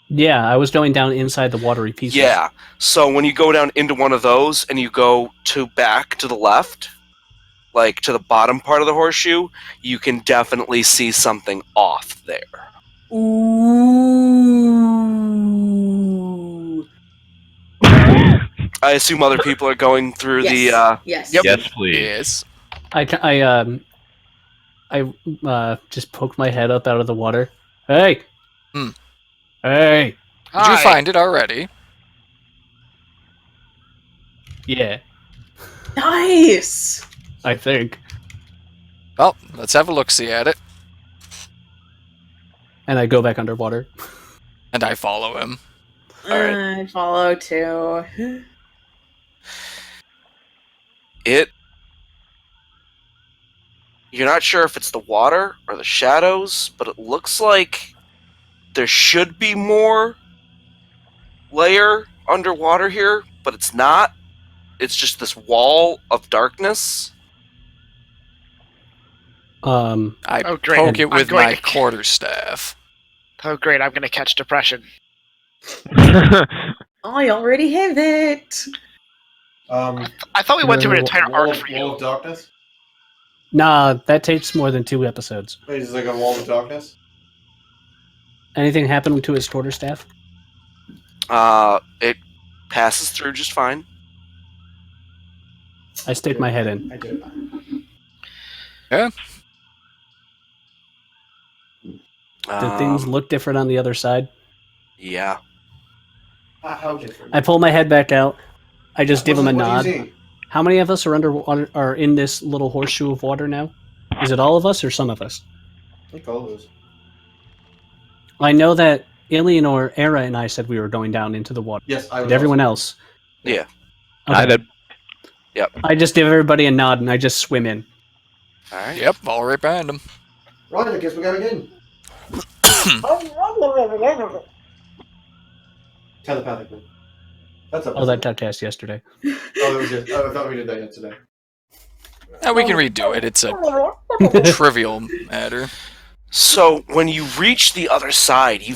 Yeah, I was going down inside the watery pieces. Yeah. So when you go down into one of those and you go back to the left, like to the bottom part of the horseshoe, you can definitely see something off there. Ooh. I assume other people are going through Yes. Yes. Yep. Yes, please. Yes. I just poked my head up out of the water. Hey! Hmm. Hey! Did you find it already? Yeah, Nice. I think. Well, let's have a look-see at it. And I go back underwater. And I follow him. Alright. I follow too. You're not sure if it's the water or the shadows, but it looks like there should be more layer underwater here, but it's not. It's just this wall of darkness. I Oh, great. poke it I'm with going my to- quarterstaff. Oh, great, I'm going to catch depression. I already have it. I thought we went through an entire wall arc of, for wall you. of darkness? Nah, that takes more than 2 episodes. Wait, is it like a wall of darkness? Anything happen to his quarterstaff? It passes through just fine. I stick my head in. I did. Do things look different on the other side? Yeah. How different? I pull my head back out. I just give him a What do you nod. see? How many of us are in this little horseshoe of water now? Is it all of us or some of us? I think all of us. I know that Illianor, Aera, and I said we were going down into the water. Yes, I was. Did everyone else? Yeah. Okay. I did. I just give everybody a nod and I just swim in. Alright. Yep, all right behind him. Right, I guess we gotta get in. Telepathically. That's up. Oh, that test yesterday. I thought we did that yesterday. Now we can redo it. It's a trivial matter. So when you reach the other side, you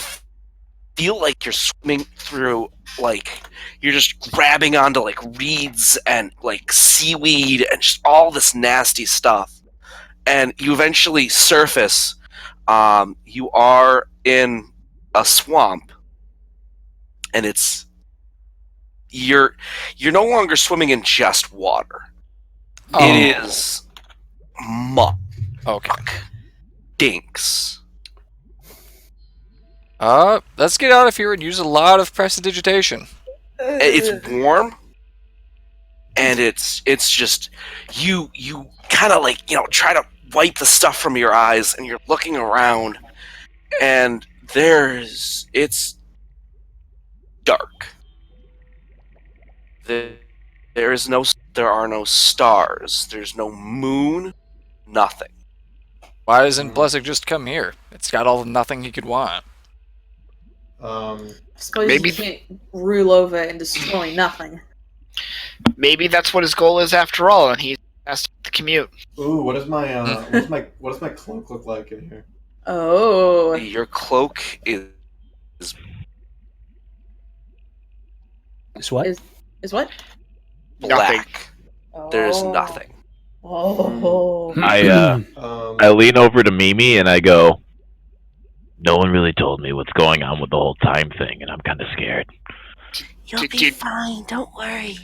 feel like you're swimming through, like, you're just grabbing onto, like, reeds and, like, seaweed and just all this nasty stuff. And you eventually surface. You are in a swamp. And you're no longer swimming in just water. Oh. It is muck. Okay. Dinks. Let's get out of here and use a lot of prestidigitation. It's warm, and it's just you kind of like, try to wipe the stuff from your eyes, and you're looking around, and it's dark. There are no stars. There's no moon. Nothing. Why doesn't Blessing just come here? It's got all the nothing he could want. Suppose Maybe- you can't rule over and destroy nothing. Maybe that's what his goal is after all, and he has to commute. Ooh, what does my what does my cloak look like in here? Oh. Your cloak is Is what? Is what? black. Oh. There's nothing. Oh. I lean over to Mimi and I go, no one really told me what's going on with the whole time thing, and I'm kind of scared. You'll be fine. Don't worry.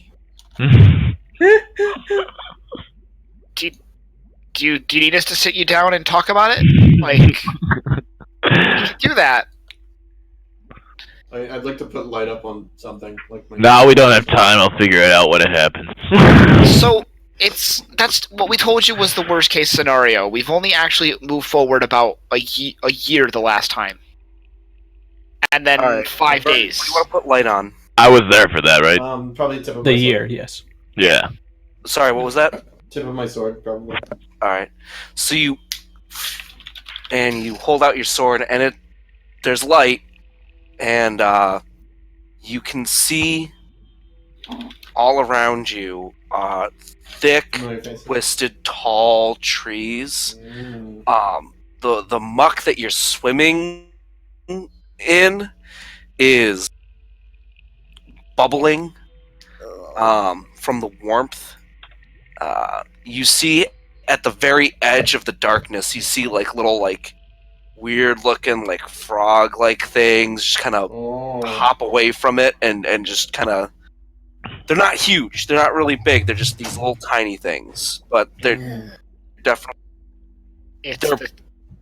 Do you need us to sit you down and talk about it? Like, we can do that. I'd like to put light up on something. Like my No, we don't have time. I'll figure it out when it happens. So, that's what we told you was the worst case scenario. We've only actually moved forward about a year the last time. And then Alright. 5 What days. do you want to put light on? I was there for that, right? Probably tip of The my year, sword. yes. Yeah. Sorry, what was that? Tip of my sword, probably. Alright. So you hold out your sword, and there's light, and you can see all around you thick, No, your face. twisted, tall trees. Mm. The muck that you're swimming in is bubbling from the warmth. You see at the very edge of the darkness, you see like little like weird looking like frog like things just kind of hop away from it and just kind of, they're not huge, they're not really big, they're just these little tiny things, but they're definitely they're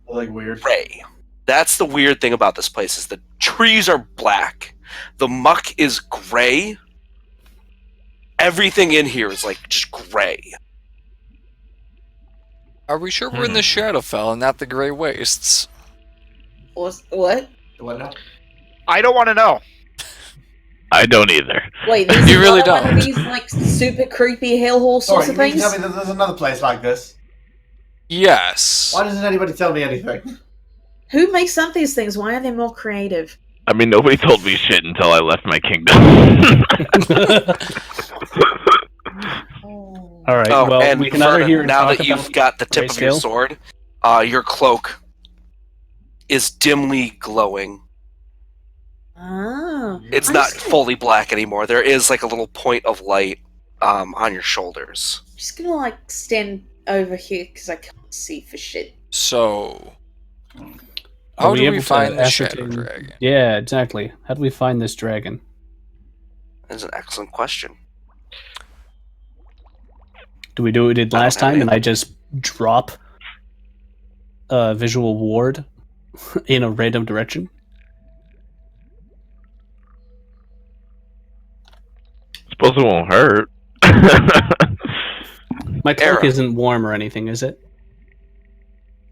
like weird. gray. That's the weird thing about this place, is the trees are black, the muck is gray, everything in here is like just gray. Are we sure we're in the Shadowfell and not the Grey Wastes? What? What now? I don't want to know. I don't either. Wait, these You are really one of don't. these like super creepy hellhole sorts Sorry, of you mean to things? tell me that there's another place like this? Yes. Why doesn't anybody tell me anything? Who makes up these things? Why are they more creative? I mean, nobody told me shit until I left my kingdom. All right. Oh, well, and we can either Vernon, hear and now talk that you've about got the tip of your grayscale. sword, your cloak is dimly glowing. Oh. It's I'm not just fully black anymore. There is like a little point of light on your shoulders. just gonna like stand over here because I can't see for shit. So, Are how we do able we to find the Shadow ascertain- Dragon? Yeah, exactly. How do we find this dragon? That's an excellent question. Do we do what we did I don't last have time, any. and I just drop a visual ward in a random direction? Suppose it won't hurt. My cloak Aera. isn't warm or anything, is it?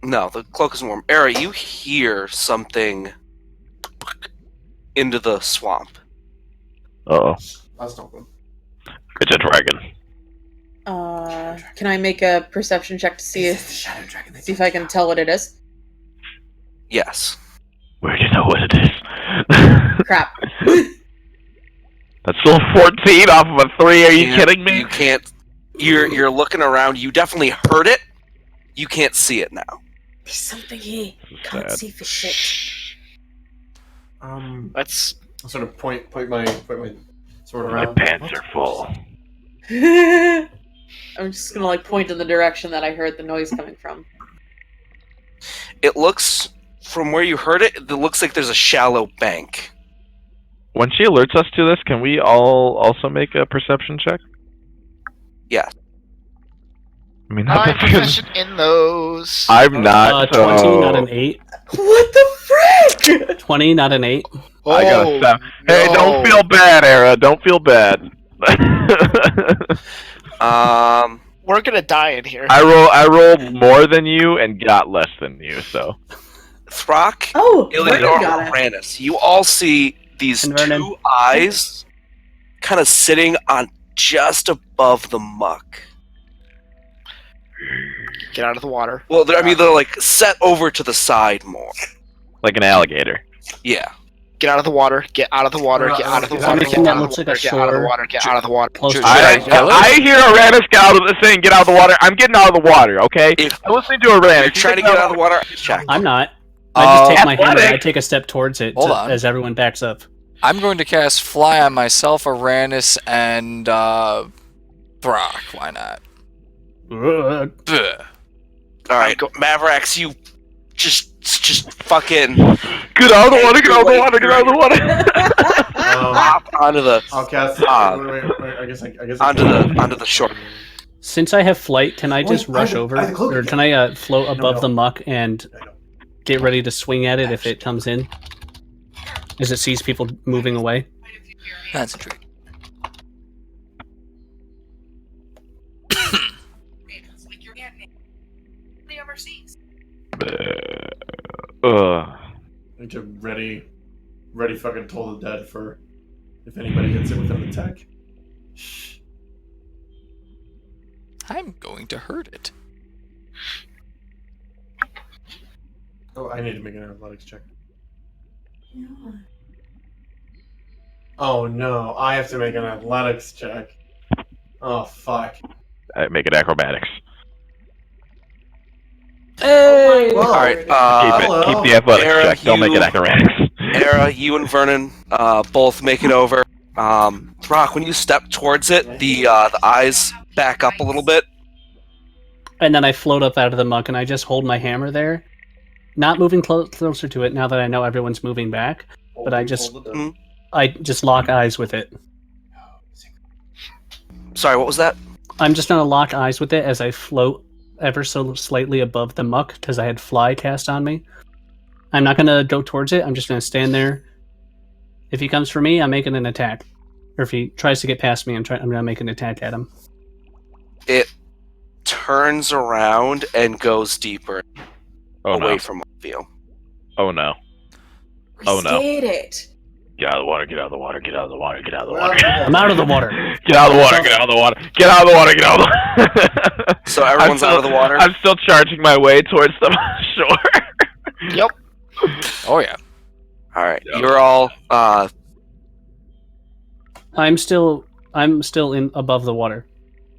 No, the cloak is warm. Aera, you hear something into the swamp. Uh-oh. That's not good. It's a dragon. Can I make a perception check to see if I can tell what it is? Yes. Where do you know what it is? Crap. That's still 14 off of a 3. Are you kidding me? You can't. You're looking around. You definitely heard it. You can't see it now. There's something here. Can't Sad. see for shit. Let's. I sort of point my sword My around. pants are full. I'm just gonna like point in the direction that I heard the noise coming from. It looks, from where you heard it, it looks like there's a shallow bank. When she alerts us to this, can we all also make a perception check? Yes. I mean, I'm that's proficient in those. I'm not. 20, not an 8. What the frick? 20, not an 8. I got a Oh, 7. Hey, no. don't feel bad, Aera. Don't feel bad. We're gonna die in here. I rolled more than you and got less than you, so. Throkk, Oh, Vernon Illianor, got it. Arranis, you all see these And Vernon. two eyes kind of sitting on just above the muck. Get out of the water. Well, they're like set over to the side more. Like an alligator. Yeah. Get out of the water. Get out of the water. Get out of the water. Anything Get that out of looks the like a water. Get out of the shore. water. Get out of the water. Close to Should I kill it? I hear Arranis get out of the thing, get out of the water. I'm getting out of the water, okay? If I'm listening to Arranis. you're trying to get out of the water, check. I'm not. I just take my hammer and I Athletic. take a step towards it Hold on. as everyone backs up. I'm going to cast Fly on myself, Arranis, and Throkk. Why not? Bleh. All right, Mavarax, you just fucking Get out of the water, get out of the water, get out of the water. hop onto the I'll cast. wait, I guess. onto the shore. Since I have flight, can I Wait, just rush I over? have the cloak Or again. can I float above no. the muck and get ready to swing at it if it comes in? As it sees people moving away? Concentrate. I need to ready fucking Toll the Dead for if anybody hits it with an attack. I'm going to hurt it. Oh, I need to make an athletics check. Oh no, I have to make an athletics check. Oh fuck. Make it acrobatics. Hey! Whoa. All right, Keep it. hello. Keep the athletics Aera, check. Don't make it you- acrobatics. Aera, you and Vernon both make it over. Throkk, when you step towards it, the eyes back up a little bit. And then I float up out of the muck, and I just hold my hammer there, not moving closer to it now that I know everyone's moving back. But I just lock eyes with it. Sorry, what was that? I'm just gonna lock eyes with it as I float ever so slightly above the muck because I had fly cast on me. I'm not gonna go towards it. I'm just gonna stand there. If he comes for me, I'm making an attack. Or if he tries to get past me, I'm gonna make an attack at him. It turns around and goes deeper away from you. Oh no. We stayed it. Get out of the water, get out of the water, get out of the water, get out of the water. I'm out of the water. Get out of the water, get out of the water, get out of the water, get out of the water. So everyone's out of the water? I'm still charging my way towards the shore. Yep. Oh yeah. Alright, you're all I'm still in above the water.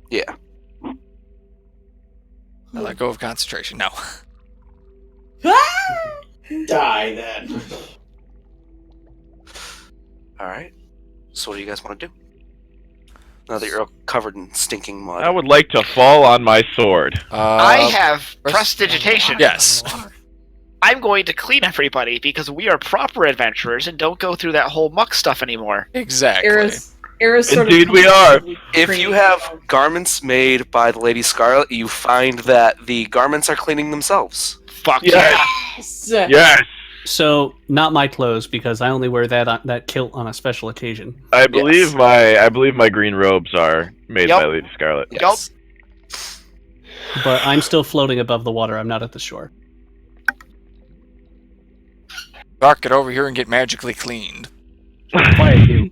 yeah. I let go of concentration. No. Die then. Alright. So what do you guys want to do? Now that you're all covered in stinking mud. I would like to fall on my sword. I have prestidigitation. Yes. I'm going to clean everybody because we are proper adventurers and don't go through that whole muck stuff anymore. Exactly. Era's sort Indeed of we are. If you have garments made by the Lady Scarlet, you find that the garments are cleaning themselves. Fuck Yes. yeah. Yes. So not my clothes because I only wear that kilt on a special occasion. I believe my green robes are made by Lady Scarlet. Yes. But I'm still floating above the water. I'm not at the shore. Throkk, get over here and get magically cleaned. Quiet you.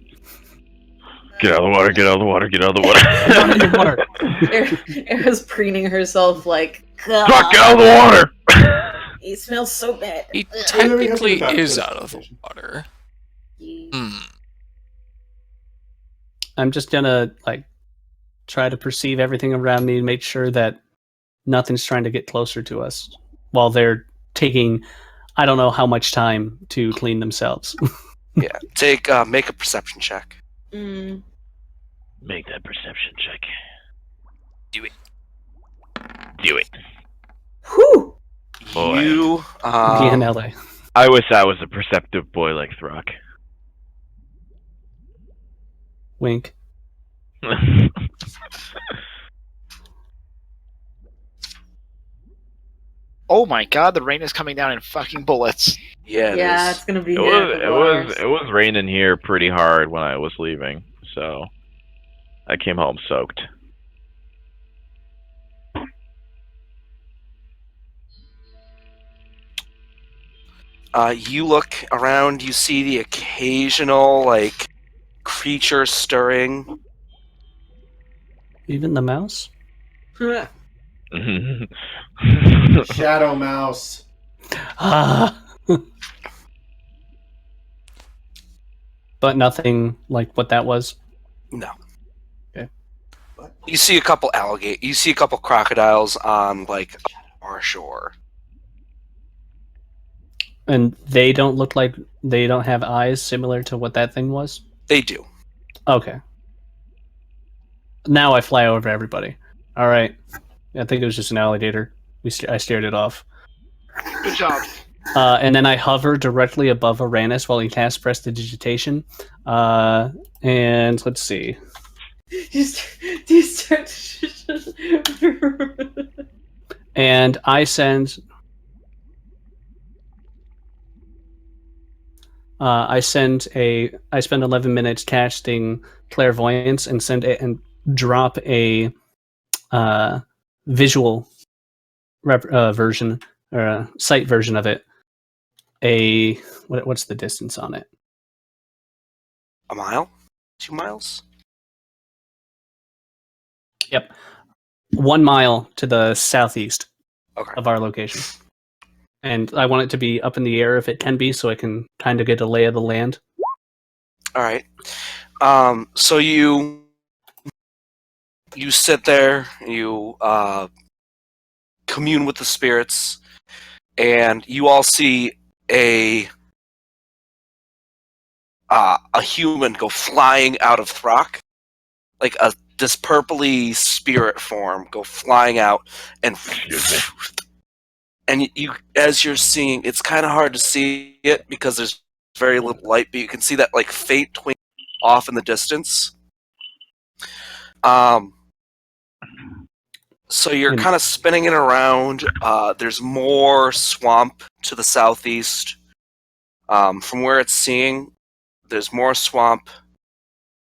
Get out of the water, get out of the water, get out of the water. I'm in the water. Era's preening herself like, Throkk, get out of the water! He smells so bad. He technically is out of the water. I'm just gonna try to perceive everything around me and make sure that nothing's trying to get closer to us while they're taking I don't know how much time to clean themselves. Yeah. Make a perception check. Make that perception check. Do it. Do it. Whew! Boy. You PNLA. I wish I was a perceptive boy like Throkk. Wink. Oh my god, the rain is coming down in fucking bullets. Yeah, Yeah, is. it's gonna be. It was raining here pretty hard when I was leaving, so I came home soaked. You look around, you see the occasional creature stirring. Even the mouse? Shadow mouse. Ah. But nothing like what that was. No. Okay. You see a couple You see a couple crocodiles on our shore. And they don't look like they don't have eyes similar to what that thing was? They do. Okay. Now I fly over everybody. Alright. I think it was just an alligator. I stared it off. Good job. And then I hover directly above Arranis while he casts Prestidigitation. And let's see. Do you start? And I send. I spend 11 minutes casting Clairvoyance and drop a visual version or a sight version of it. What's the distance on it? A mile? 2 miles? Yep. 1 mile to the southeast of our location. And I want it to be up in the air if it can be, so I can kind of get a lay of the land. Alright. So you sit there, you commune with the spirits, and you all see a a human go flying out of Throkk, like this purpley spirit form go flying out, and you as you're seeing, it's kind of hard to see it because there's very little light, but you can see that like faint twinkle off in the distance. So you're kind of spinning it around. There's more swamp to the southeast. From where it's seeing, there's more swamp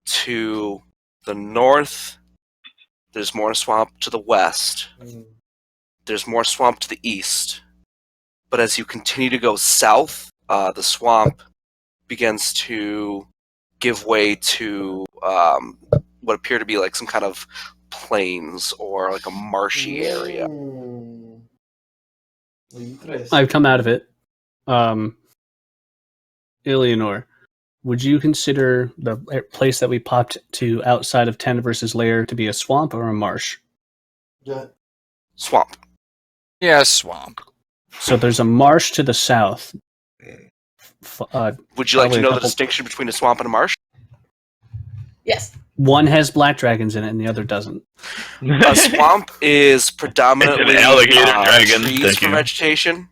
to the north. There's more swamp to the west. There's more swamp to the east. But as you continue to go south, the swamp begins to give way to what appear to be like some kind of plains or like a marshy area. I've come out of it. Illianor, would you consider the place that we popped to outside of Teneverse's lair to be a swamp or a marsh? Swamp. Yeah, swamp. So there's a marsh to the south. Would you like to know the distinction between a swamp and a marsh? Yes. One has black dragons in it and the other doesn't. A swamp is predominantly alligator dragon. trees for vegetation,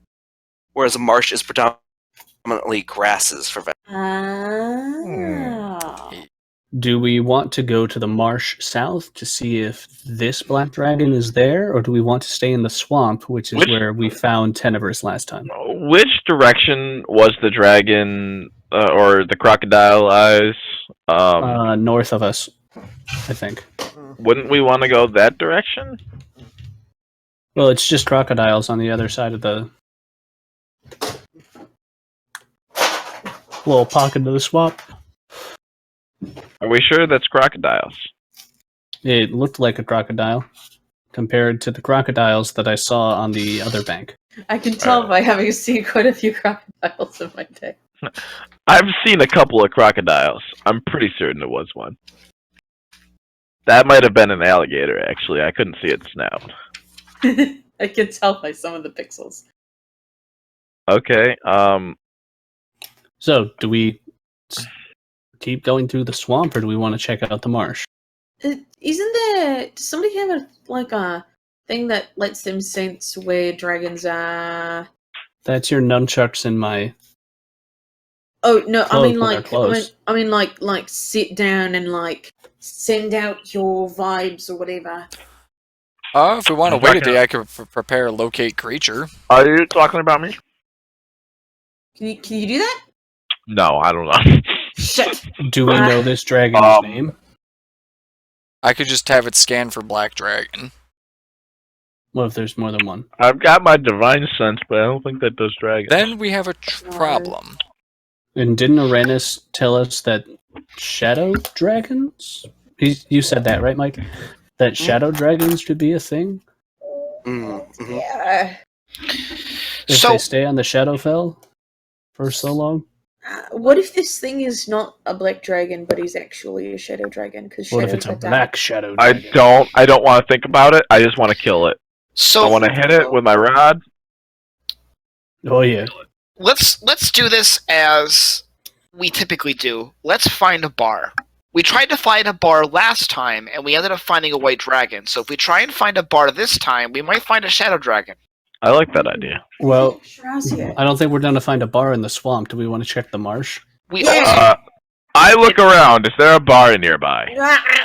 whereas a marsh is predominantly grasses for vegetation. Do we want to go to the marsh south to see if this black dragon is there, or do we want to stay in the swamp, which is where we found Teneverse last time? Which direction was the dragon or the crocodile eyes? North of us, I think. Wouldn't we want to go that direction? Well, it's just crocodiles on the other side of the little pocket of the swamp. Are we sure that's crocodiles? It looked like a crocodile compared to the crocodiles that I saw on the other bank. I can tell by having seen quite a few crocodiles in my day. I've seen a couple of crocodiles. I'm pretty certain it was one. That might have been an alligator, actually. I couldn't see its snout. I can tell by some of the pixels. Okay, So, do we keep going through the swamp, or do we want to check out the marsh? Isn't there... Does somebody have a thing that lets them sense where dragons are? That's your nunchucks in my... Oh, no, I mean, when they're close. like, sit down and, like, send out your vibes or whatever. If we want to wait a day, I could prepare locate creature. are you talking about me? Can you do that? No, I don't know. Shit! Do we know this dragon's name? I could just have it scan for black dragon. What if there's more than one? I've got my divine sense, but I don't think that does dragons. Then we have a problem. And didn't Arranis tell us that shadow dragons? You said that, right, Mike? That shadow dragons should be a thing? Mm-hmm. Yeah. If they stay on the Shadowfell for so long? What if this thing is not a black dragon, but is actually a shadow dragon? What if it's a black shadow dragon? I don't want to think about it. I just want to kill it. So I want to hit it with my rod. Oh yeah. let's do this as we typically do. Let's find a bar. We tried to find a bar last time, and we ended up finding a white dragon. So if we try and find a bar this time, we might find a shadow dragon. I like that idea. Well, I don't think we're going to find a bar in the swamp. Do we want to check the marsh? I look around. Is there a bar nearby?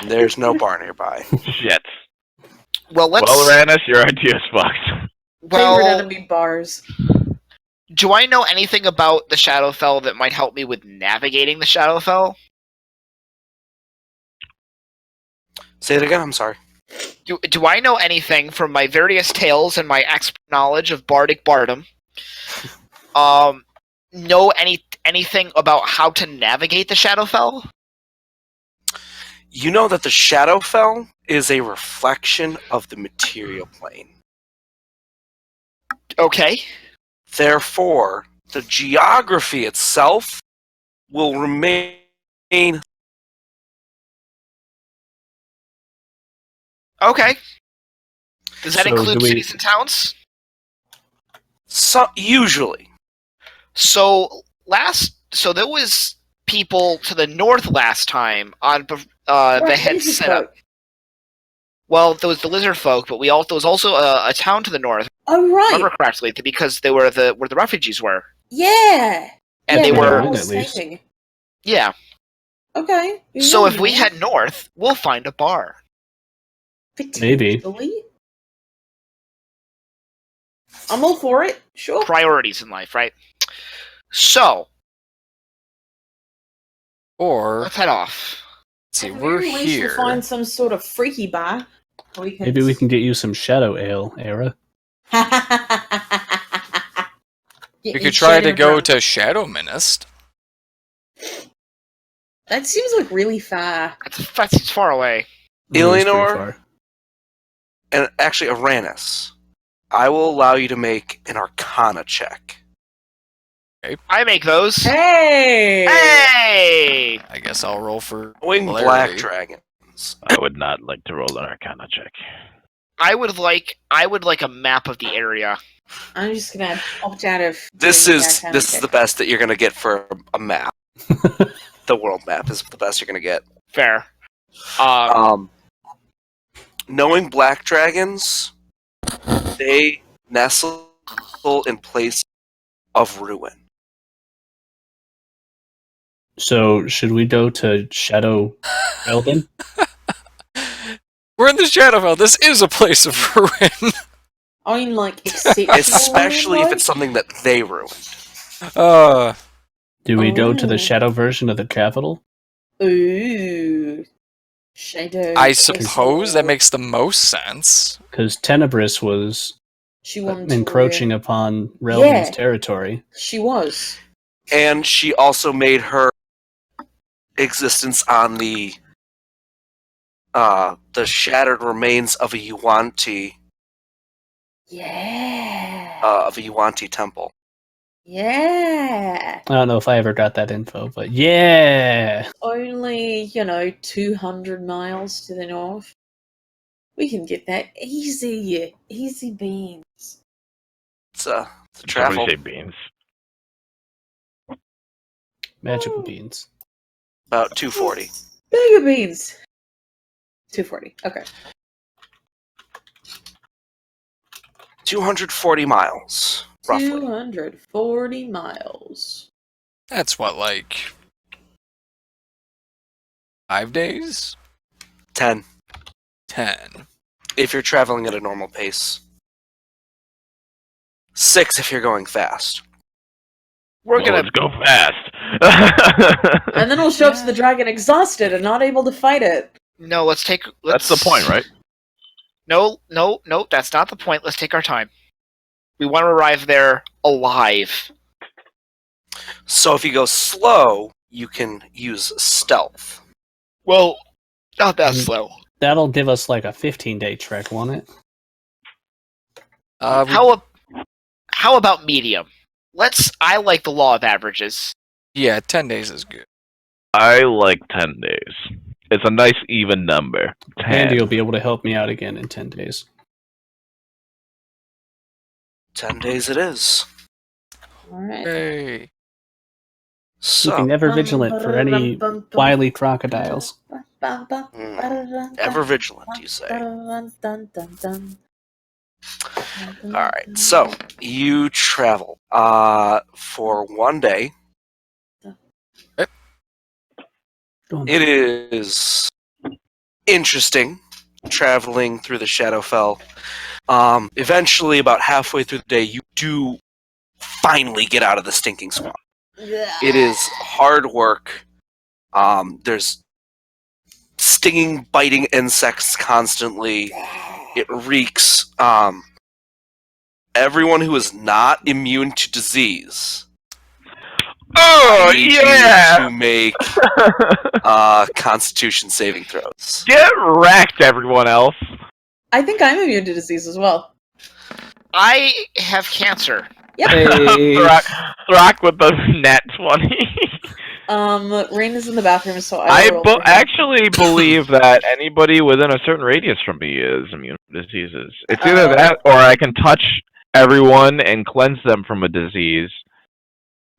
There's no bar nearby. Shit. Well, Arranis, your idea's fucked. Favorite enemy bars. Do I know anything about the Shadowfell that might help me with navigating the Shadowfell? Say it again, I'm sorry. Do I know anything from my various tales and my expert knowledge of bardic bardom? Know anything about how to navigate the Shadowfell? You know that the Shadowfell is a reflection of the material plane. Okay. Therefore, the geography itself will remain. Okay. Does that So include do we- cities and towns? Usually. So there was people to the north last time on the head lizard set up. folk. Well, there was the lizard folk, but there was also a town to the north. Oh right. Remember correctly, because they were where the refugees were, Yeah. and yeah, they we were all at least. escaping. yeah. Okay. So yeah, if we yeah. head north, we'll find a bar. Maybe. Potentially. I'm all for it. Sure. Priorities in life, right? So Or let's head off. let's see, At the we're very least, here. We'll find some sort of freaky bar. Maybe we can get you some shadow ale, Aera. We could try to go to Shadow Minister. That seems like really far. That's far away. It is pretty Illianor? far. And actually, Arranis, I will allow you to make an Arcana check. I make those. Hey! Hey! I guess I'll roll for Knowing Larry. black dragons. I would not like to roll an Arcana check. I would like a map of the area. I'm just gonna opt out of. This doing is that kind this of is the best that you're gonna get for a map. The world map is the best you're gonna get. Fair. Knowing black dragons, they nestle in place of ruin. So, should we go to Shadow Elden? We're in the Shadowfell. This is a place of ruin. I mean, like, exceptional. Especially if it's something that they ruined. Do we go to Oh. the Shadow version of the capital? Ooh. Shadow. I suppose that makes the most sense. Because Tenebris was She wanted encroaching To, upon Relvin's Yeah. territory. she was. And she also made her existence on the shattered remains of a Yuan-Ti Yeah. temple. Yeah. I don't know if I ever got that info, but yeah! Only, 200 miles to the north. We can get that easy. Easy beans. It's a Somebody travel. say beans. Magical Oh. beans. About 240. Bigger beans. 240. Okay. 240 miles, roughly. 240 miles. That's what, like 5 days? 10, 10. if you're traveling at a normal pace. 6 if you're going fast. We're Well, gonna let's go fast. And then we'll show up to the dragon exhausted and not able to fight it. no. Let's That's the point, right? No. That's not the point. Let's take our time. We want to arrive there alive. So if you go slow, you can use stealth. Well, not that Mm. slow. That'll give us like a 15-day trek, won't it? How about medium? I like the law of averages. Yeah, 10 days is good. I like 10 days. It's a nice even number. 10. Andy will be able to help me out again in 10 days. 10 days it is. Alright. Hey. Keeping So, ever vigilant for any wily crocodiles. ever vigilant, you say. Alright, so you travel for one day. It is interesting traveling through the Shadowfell. Eventually, about halfway through the day, you do finally get out of the stinking swamp. It is hard work. There's stinging, biting insects constantly. It reeks. Everyone who is not immune to disease. Oh, I need you yeah! to make Constitution saving throws. Get wrecked, everyone else. I think I'm immune to disease as well. I have cancer. Hey. Throkk with the net 20. Rain is in the bathroom, so I will roll for her. actually believe that anybody within a certain radius from me is immune to diseases. It's either that or I can touch everyone and cleanse them from a disease.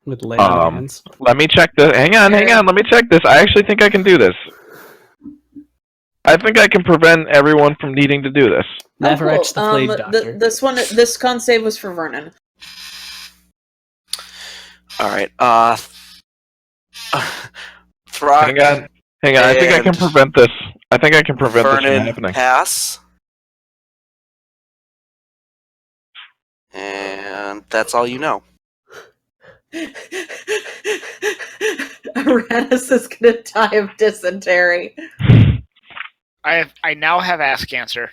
with lay on hands. Let me check this. Hang on. Let me check this. I actually think I can do this. I think I can prevent everyone from needing to do this. Mavarax, the Plague Doctor. This con save was for Vernon. All right. Throkk. Hang on. I think I can prevent this. I think I can prevent this from happening. Pass. And that's all you know. Arranis is gonna die of dysentery. I now have ass cancer.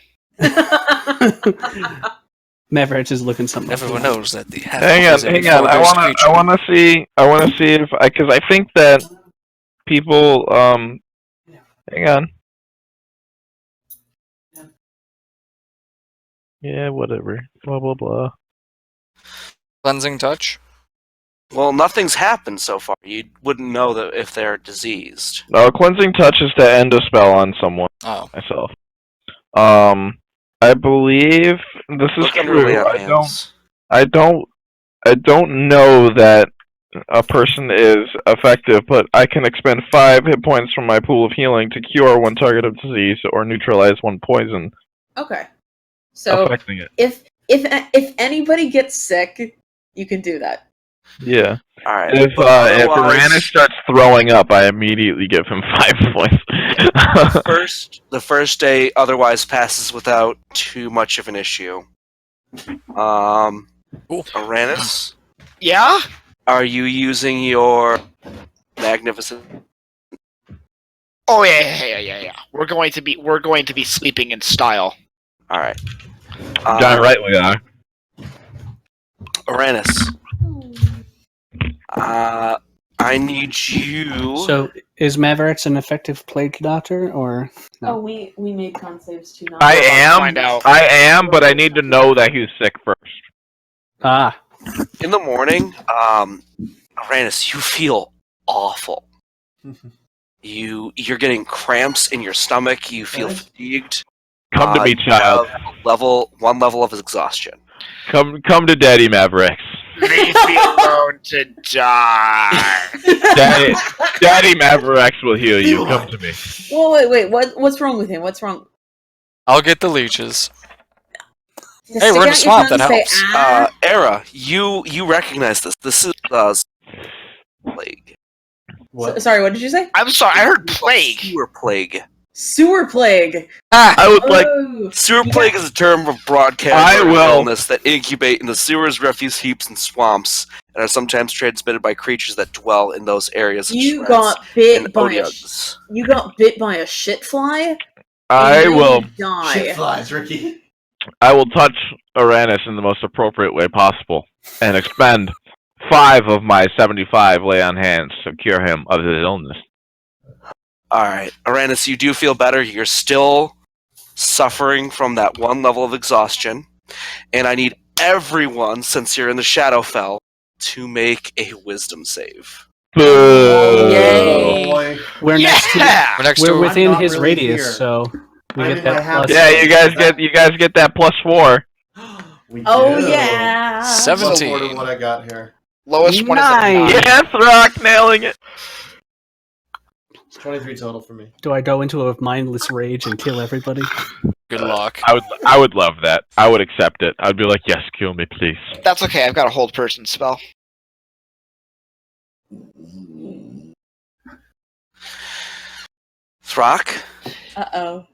Mavarax is looking something. Everyone knows that the Hang on. I want to see if because I think that people. Hang on. Yeah, whatever. Blah blah blah. Cleansing touch. Well, nothing's happened so far. You wouldn't know that if they're diseased. No, cleansing touch is to end a spell on someone. Oh. Myself. I believe this is true. I don't know that a person is effective, but I can expend 5 hit points from my pool of healing to cure one target of disease or neutralize one poison. Okay. So affecting it. If anybody gets sick, you can do that. Yeah. All right. If Arranis starts throwing up, I immediately give him 5 points. The first day otherwise passes without too much of an issue. Arranis? Yeah? Are you using your magnificent? Oh yeah. We're going to be sleeping in style. All right. Darn right we are. Arranis. I need you. So, is Mavarax an effective plague doctor, or no? Oh, we made con saves too. I am, but I need to know that he's sick first. In the morning, Arranis, you feel awful. You're getting cramps in your stomach. You feel fatigued. Come to me, child. One level of exhaustion. Come to Daddy Mavarax. Leave me alone to die. Daddy Mavarax will heal you. Come to me. Well, wait. What's wrong with him? What's wrong? I'll get the leeches. Just hey, we're in a stick out swamp. your That tongue and say, helps. Aera, you recognize this. This is plague. What? Sorry, what did you say? I'm sorry, I heard plague. Sewer plague. Sewer plague. I would like. Sewer plague is a term of broadcast illness that incubate in the sewers, refuse heaps, and swamps, and are sometimes transmitted by creatures that dwell in those areas. You got bit by a shit fly. I will die. Shit flies, Ricky. I will touch Arranis in the most appropriate way possible and expend 5 of my 75 lay on hands to cure him of his illness. Alright, Arranis, you do feel better. You're still suffering from that 1 level of exhaustion. And I need everyone, since you're in the Shadowfell, to make a wisdom save. Boo! Yay! We're within his radius, here. so we get that plus. Yeah, you guys get that +4. We Oh do. yeah! 17. More than what I got here. Lowest one is a 9. Yes, Throkk, nailing it. 23 total for me. Do I go into a mindless rage and kill everybody? Good luck. I would love that. I would accept it. I'd be like, yes, kill me, please. That's okay, I've got a hold person spell. Throkk, Uh-oh.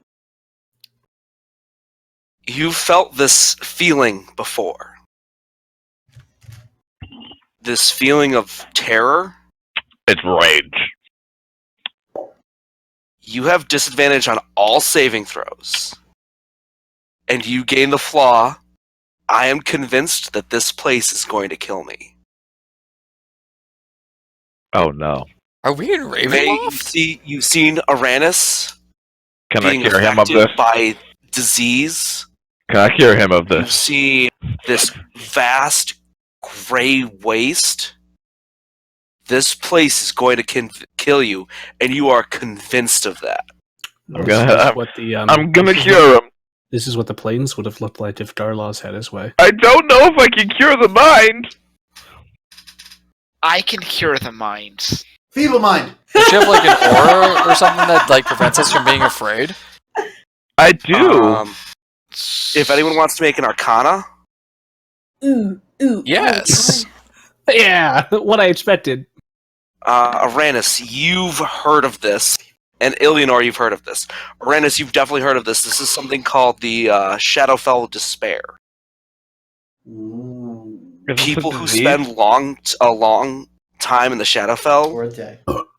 you've felt this feeling before. This feeling of terror. It's rage. You have disadvantage on all saving throws. And you gain the flaw. I am convinced that this place is going to kill me. Oh no. Are we in Ravenloft? You've seen Arranis Can I being cure him of affected this? by disease. Can I cure him of You this? see this vast gray waste. This place is going to kill you, and you are convinced of that. I'm gonna this is cure him. This is what the plains would have looked like if Darlaws had his way. I don't know if I can cure the mind. I can cure the minds. Feeble mind. Does she have like an aura or something that like prevents us from being afraid? I do. If anyone wants to make an Arcana, Ooh. Yes. Yeah, what I expected. Arranis, you've heard of this, and Illianor, you've heard of this. Arranis, you've definitely heard of this. This is something called the Shadowfell Despair. Ooh. People who spend a long time in the Shadowfell Or a day.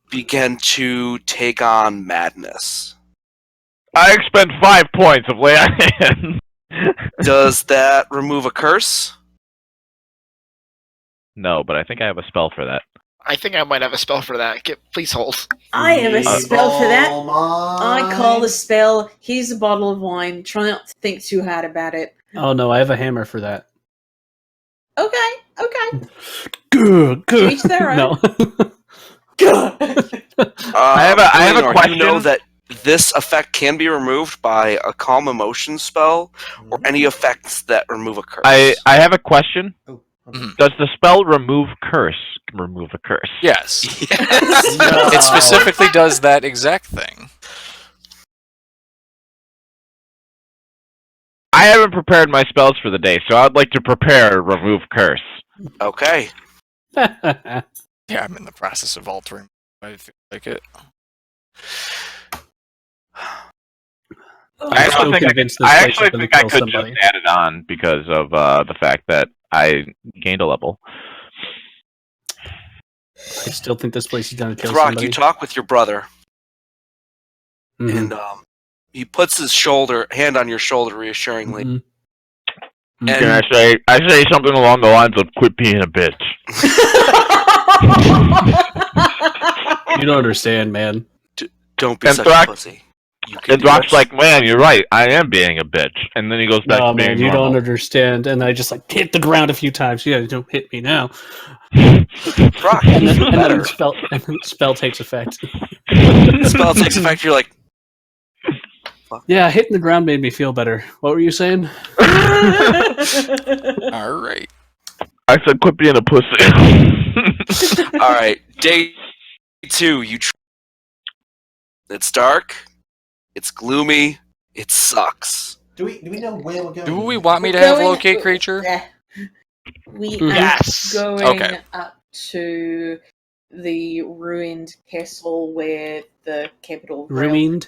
begin to take on madness. I expend 5 points of lay on hand. Does that remove a curse? No, but I think I have a spell for that. I think I might have a spell for that. Please hold. I have a spell for that. Feeble I call the spell, here's a bottle of wine. Try not to think too hard about it. Oh no, I have a hammer for that. Okay. Good. To each their own. No. I have a Illianor, question. You know that this effect can be removed by a calm emotion spell or any effects that remove a curse. I have a question. Oh, Does the spell remove a curse? Yes. Yes. No. It specifically does that exact thing. I haven't prepared my spells for the day, so I'd like to prepare remove curse. Okay. Yeah, I'm in the process of altering. I feel like it. I'm so think convinced this I place is actually gonna think I kill could somebody. just add it on because of the fact that I gained a level. I still think this place is gonna kill Throkk, somebody. you talk with your brother, Mhm. and he puts his hand on your shoulder reassuringly. Mhm. And- Can I say something along the lines of quit being a bitch? You don't understand, man. Don't be And such Throkk- a pussy. You can And do Brock's it. like, man, you're right. I am being a bitch. And then he goes back No, to being man, you normal. don't understand. And I just like hit the ground a few times. Yeah, don't hit me now. Throkk, And you then, feel and then better. the spell takes effect. The spell takes effect. You're like, Yeah, hitting the ground made me feel better. What were you saying? All right. I said quit being a pussy. all right, day 2. It's dark. It's gloomy. It sucks. Do we know where we're going? Do we want me to have locate creature? Yeah. We Yes. are going Okay. up to the ruined castle where the capital realm- Ruined?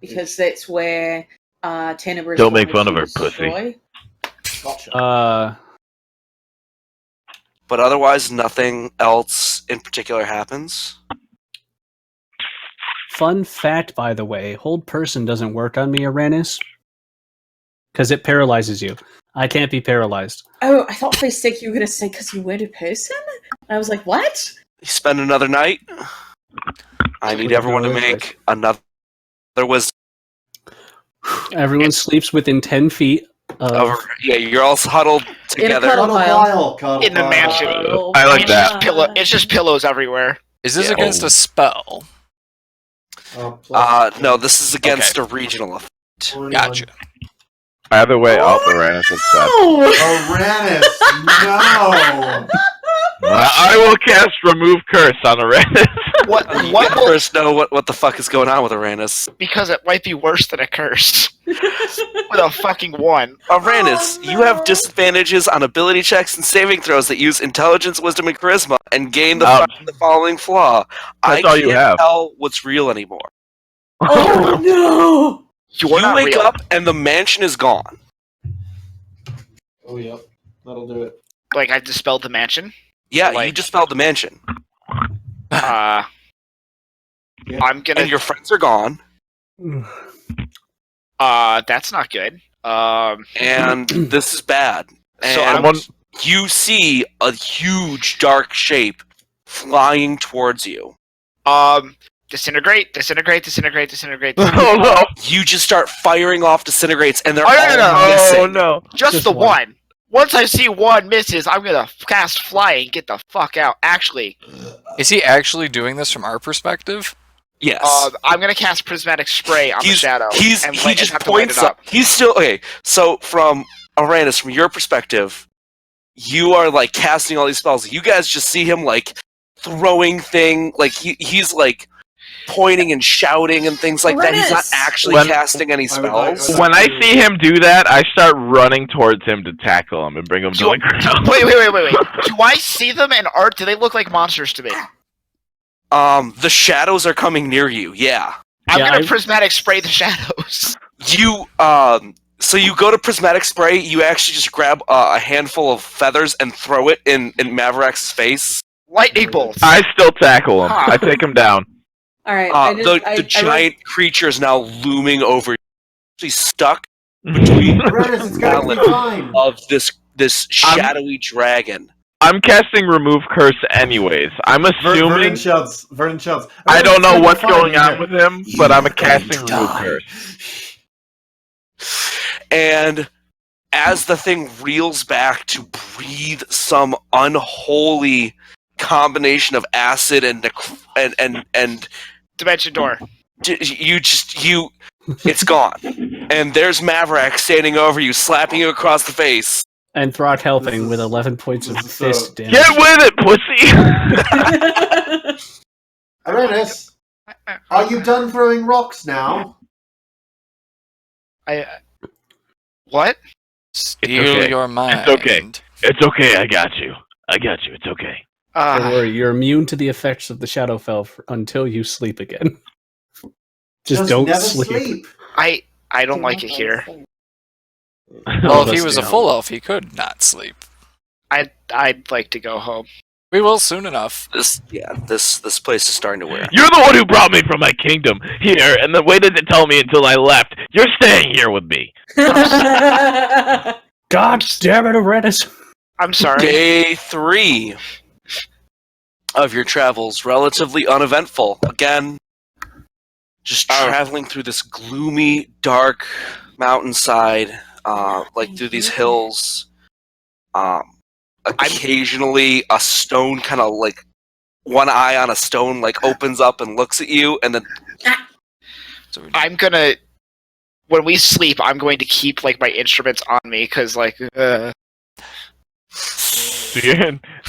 because that's where Tenebris Don't make wanted fun of to her, pussy. destroy. Gotcha. But otherwise, nothing else in particular happens. Fun fact, by the way, hold person doesn't work on me, Arranis. Because it paralyzes you. I can't be paralyzed. Oh, I thought for a sec you were going to say because you weren't a person? I was like, what? You spend another night. I need everyone to make another wisdom. Everyone sleeps within 10 feet of... Yeah, you're all huddled together. cuddle Cuddle In the pile. mansion. I like that. It's just pillows everywhere. Is this Yeah. against a spell? No, this is against a regional effect. Gotcha. Either way, I'll Uranus is set. Uranus, no! I will cast remove curse on Uranus. What You will, first know what the fuck is going on with Arranis. because it might be worse than a curse. With a fucking 1. Arranis, Oh, you have no. disadvantages on ability checks and saving throws that use intelligence, wisdom, and charisma, and gain the following flaw. That's I all you can't have. tell what's real anymore. Oh, no! You're You not wake real. up and the mansion is gone. Oh, yep. That'll do it. Like, I dispelled the mansion. Yeah, you Like- dispelled the mansion. Yeah. I'm gonna. And your friends are gone. That's not good. And this is bad. So And I'm- you see a huge dark shape flying towards you. Disintegrate, disintegrate, disintegrate, disintegrate. Oh no! You just start firing off disintegrates, and they're Oh, no, all no, no. missing. Oh no! Just Just the one. one. Once I see one misses, I'm gonna cast fly and get the fuck out. Actually, Is he actually doing this from our perspective? Yes. I'm gonna cast prismatic spray on the shadow. He and just have to light points it up. He's still okay. So from Arranis, from your perspective, you are like casting all these spells. You guys just see him like throwing like he's like pointing and shouting and things like that. He's not actually casting any spells. When I see him do that, I start running towards him to tackle him and bring him to the ground. Wait. Do I see them in art? Do they look like monsters to me? The shadows are coming near you. Yeah. I'm gonna prismatic spray the shadows. You so you go to prismatic spray. You actually just grab a handful of feathers and throw it in Mavarax's face. Lightning bolts. I still tackle him. I take him down. All right. The giant creature is now looming over you. He's stuck between of this shadowy dragon. I'm casting Remove Curse anyways. I'm assuming... Vernon shouts. I don't know what's going on with him, but I'm casting Remove Curse. And as the thing reels back to breathe some unholy combination of acid and Dimension door. It's gone. And there's Mavarax standing over you, slapping you across the face. And Throkk helping with 11 points of fist damage. Get with it, pussy! Arranis, are you done throwing rocks now? What? Steal your mind. It's okay. It's okay, I got you. It's okay. Don't worry, you're immune to the effects of the Shadowfell until you sleep again. Just don't never sleep. I don't like it here. Well, if he was a full elf, he could not sleep. I'd like to go home. We will soon enough. This place is starting to wear. You're the one who brought me from my kingdom here, and then waited to tell me until I left. You're staying here with me. God damn it, Arranis. I'm sorry. Day 3 of your travels, relatively uneventful. Again, just traveling through this gloomy, dark mountainside, like through these hills. Occasionally, a stone kind of like one eye on a stone like opens up and looks at you, and then I'm gonna. When we sleep, I'm going to keep like my instruments on me because like. Do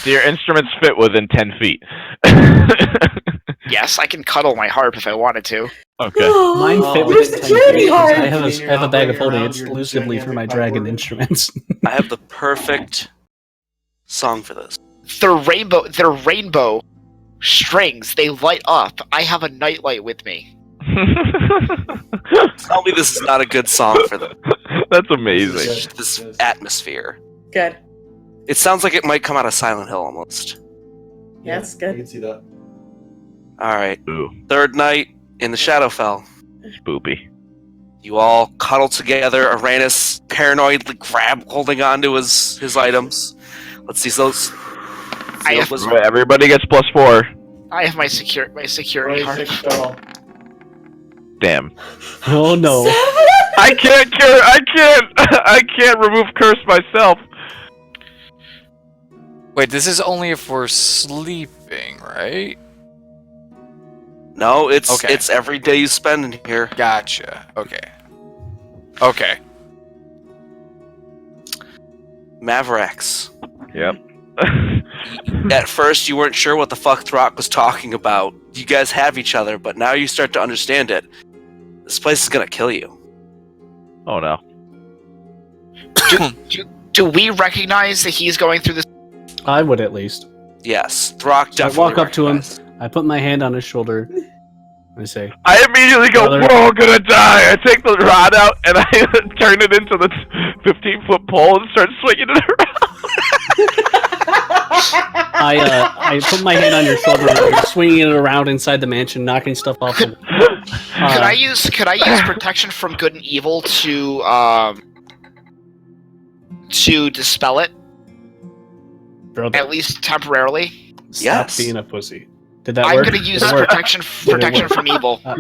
your instruments fit within 10 feet? Yes, I can cuddle my harp if I wanted to. Okay. Mine fit Where's within the 10 candy feet. heart? I have a bag of holding exclusively for my dragon instruments. I have the perfect song for this. They're rainbow strings. They light up. I have a nightlight with me. Tell me this is not a good song for them. That's amazing. This atmosphere. Good. It sounds like it might come out of Silent Hill almost. Yeah, that's I good. can see that. Alright. Ooh, Third night in the Shadowfell. spoopy. You all cuddle together. Arranis paranoidly holding on to his items. Let's see those. Everybody gets +4. I have my security harp. 26 total. Damn. Oh no. I can't remove curse myself. Wait, this is only if we're sleeping, right? No, it's Okay. it's every day you spend in here. Gotcha. Okay. Mavarax. Yep. At first, you weren't sure what the fuck Throkk was talking about. You guys have each other, but now you start to understand it. This place is gonna kill you. Oh no. Do we recognize that he's going through this? I would at least. Yes, Throkk So I definitely. walk up to him. recognized. I put my hand on his shoulder. I say, I immediately go, Brother. we're all gonna die. I take the rod out and I turn it into the 15-foot pole and start swinging it around. I put my hand on your shoulder, and you're swinging it around inside the mansion, knocking stuff off. Could I use protection from good and evil to dispel it, Brother, at least temporarily? stop Yes. being a pussy. Did that I'm work? gonna use Did it work? protection work? from evil. All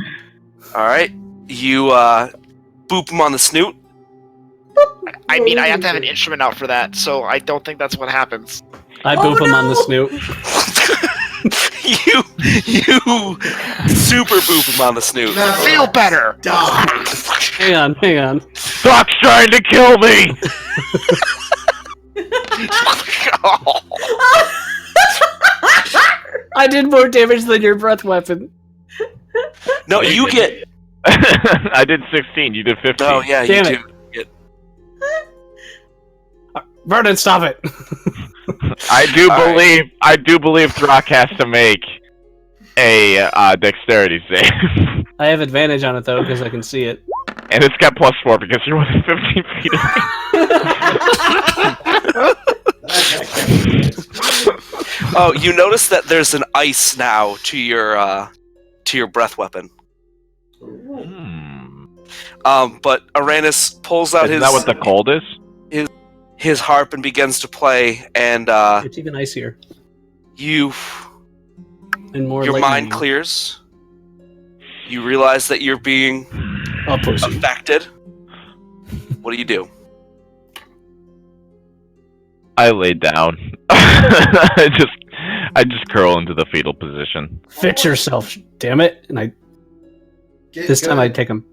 right, you boop him on the snoot. I mean, I have to have an instrument out for that, so I don't think that's what happens. I boop him on the snoot. you super boop him on the snoot. Feel better. Die. Hang on. Throck's trying to kill me! I did more damage than your breath weapon. No, you get. I did 16. You did 15. Oh yeah, Damn you it. do. Get... Vernon, stop it. I do believe Throkk has to make a dexterity save. I have advantage on it though because I can see it. And it's got +4 because you're within 15 feet of me. Oh, you notice that there's an ice now to your breath weapon. But Arranis pulls out Isn't that what the cold is? his harp and begins to play, and It's even icier your and more. mind lightning. clears. You realize that you're being Oh, pussy. affected. What do? I lay down. I just curl into the fetal position. Fix yourself, damn it! And this time I take him.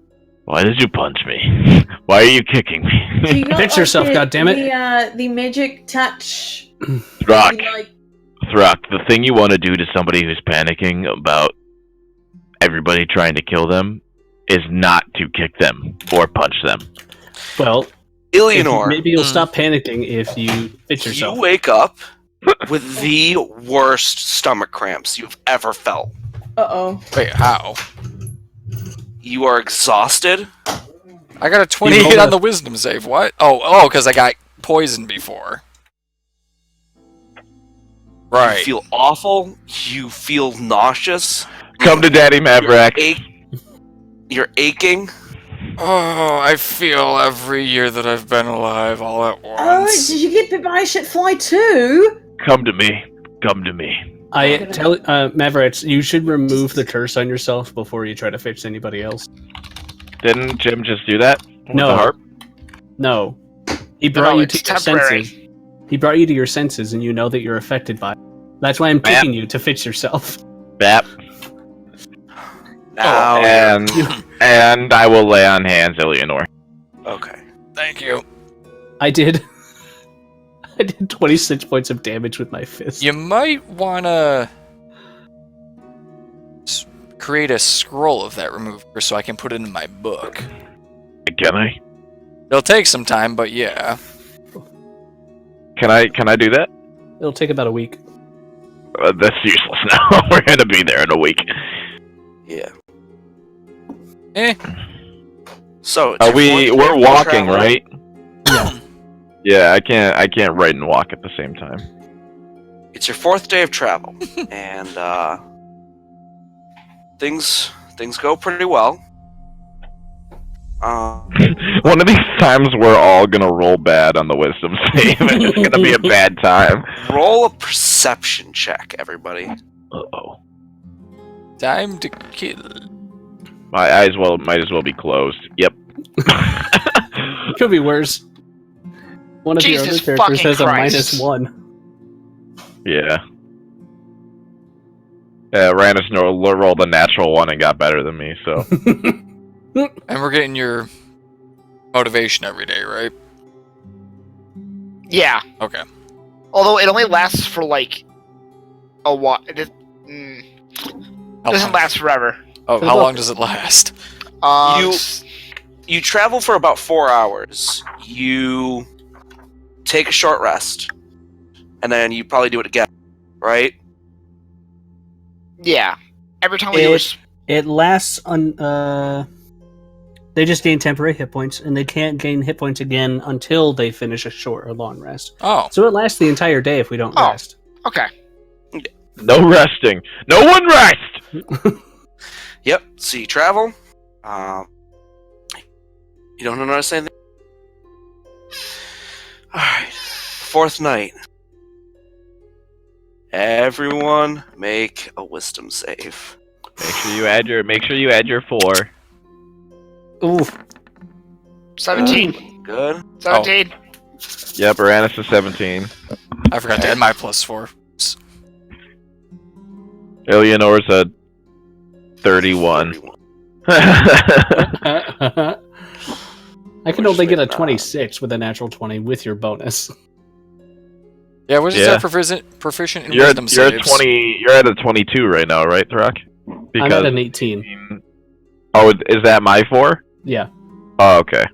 Why did you punch me? Why are you kicking me? So you got, Fix yourself, goddammit. The magic touch. Throkk, Like, Throkk, the thing you want to do to somebody who's panicking about everybody trying to kill them is not to kick them or punch them. Well, Illianor, maybe you'll stop panicking if you fix yourself. you wake up with the worst stomach cramps you've ever felt. uh-oh. Wait, how? You are exhausted. I got a 28 on the wisdom save. What? Oh, because I got poisoned before. Right. You feel awful. You feel nauseous. Come to Daddy Mavarax. You're aching. Oh, I feel every year that I've been alive all at Oh, once. did you get bit by a shit fly too? Come to me. Come to me. I tell Mavarax, you should remove the curse on yourself before you try to fix anybody else. Didn't Jim just do that? With No. the harp? No, he brought you to it's your temporary. senses. He brought you to your senses, and you know that you're affected by it. That's why I'm kicking you to fix yourself. Bap. Now. And I will lay on hands, Illianor. Okay. Thank you. I did 26 points of damage with my fist. You might want to create a scroll of that remover so I can put it in my book. Can I? It'll take some time, but yeah. Can I do that? It'll take about a week. That's useless now. We're gonna be there in a week. Yeah. Eh. So it's Are your we? fourth We're day of walking, travel. right? Yeah. Yeah, I can't write and walk at the same time. It's your fourth day of travel, and things go pretty well. One of these times we're all gonna roll bad on the wisdom save, and it's gonna be a bad time. Roll a perception check, everybody. Uh-oh. Time to kill. My eyes might as well be closed. Yep. Could be worse. One of your other Jesus characters fucking has a Christ. -1. Yeah. Yeah, Arranis rolled a natural 1 and got better than me, so. And we're getting your motivation every day, right? Yeah. Okay. Although it only lasts for like a while. It How doesn't long? last forever. Oh, how long does it last? You travel for about 4 hours. You take a short rest, and then you probably do it again, right? Yeah. Every time we do it. It lasts on. They just gain temporary hit points, and they can't gain hit points again until they finish a short or long rest. Oh. So it lasts the entire day if we don't Oh. rest. Okay. No resting. No one rest! Yep. So you travel. You don't notice anything. All right. Fourth night. Everyone, make a wisdom save. Make sure you add your 4. Ooh. 17. Good. 17. Yep, Arranis is 17. I forgot to add my +4. Illianor's a 31. 31. I can only get a 26 with a natural 20 with your bonus. Yeah, wizards Yeah. are proficient in You're wisdom at, you're saves. at 20. You're at a 22 right now, right, Throkk? I'm at an 18. Oh, is that my 4? Yeah. Oh, okay.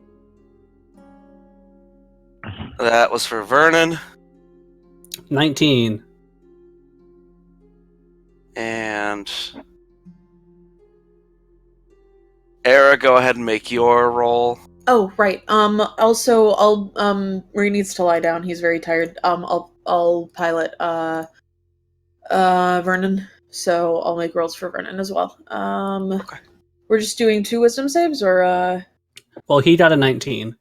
That was for Vernon. 19. And Aera, go ahead and make your roll. Oh, right. Also, Marie needs to lie down. He's very tired. I'll pilot, Vernon. So I'll make rolls for Vernon as well. Okay. We're just doing 2 wisdom saves, or, Well, he got a 19.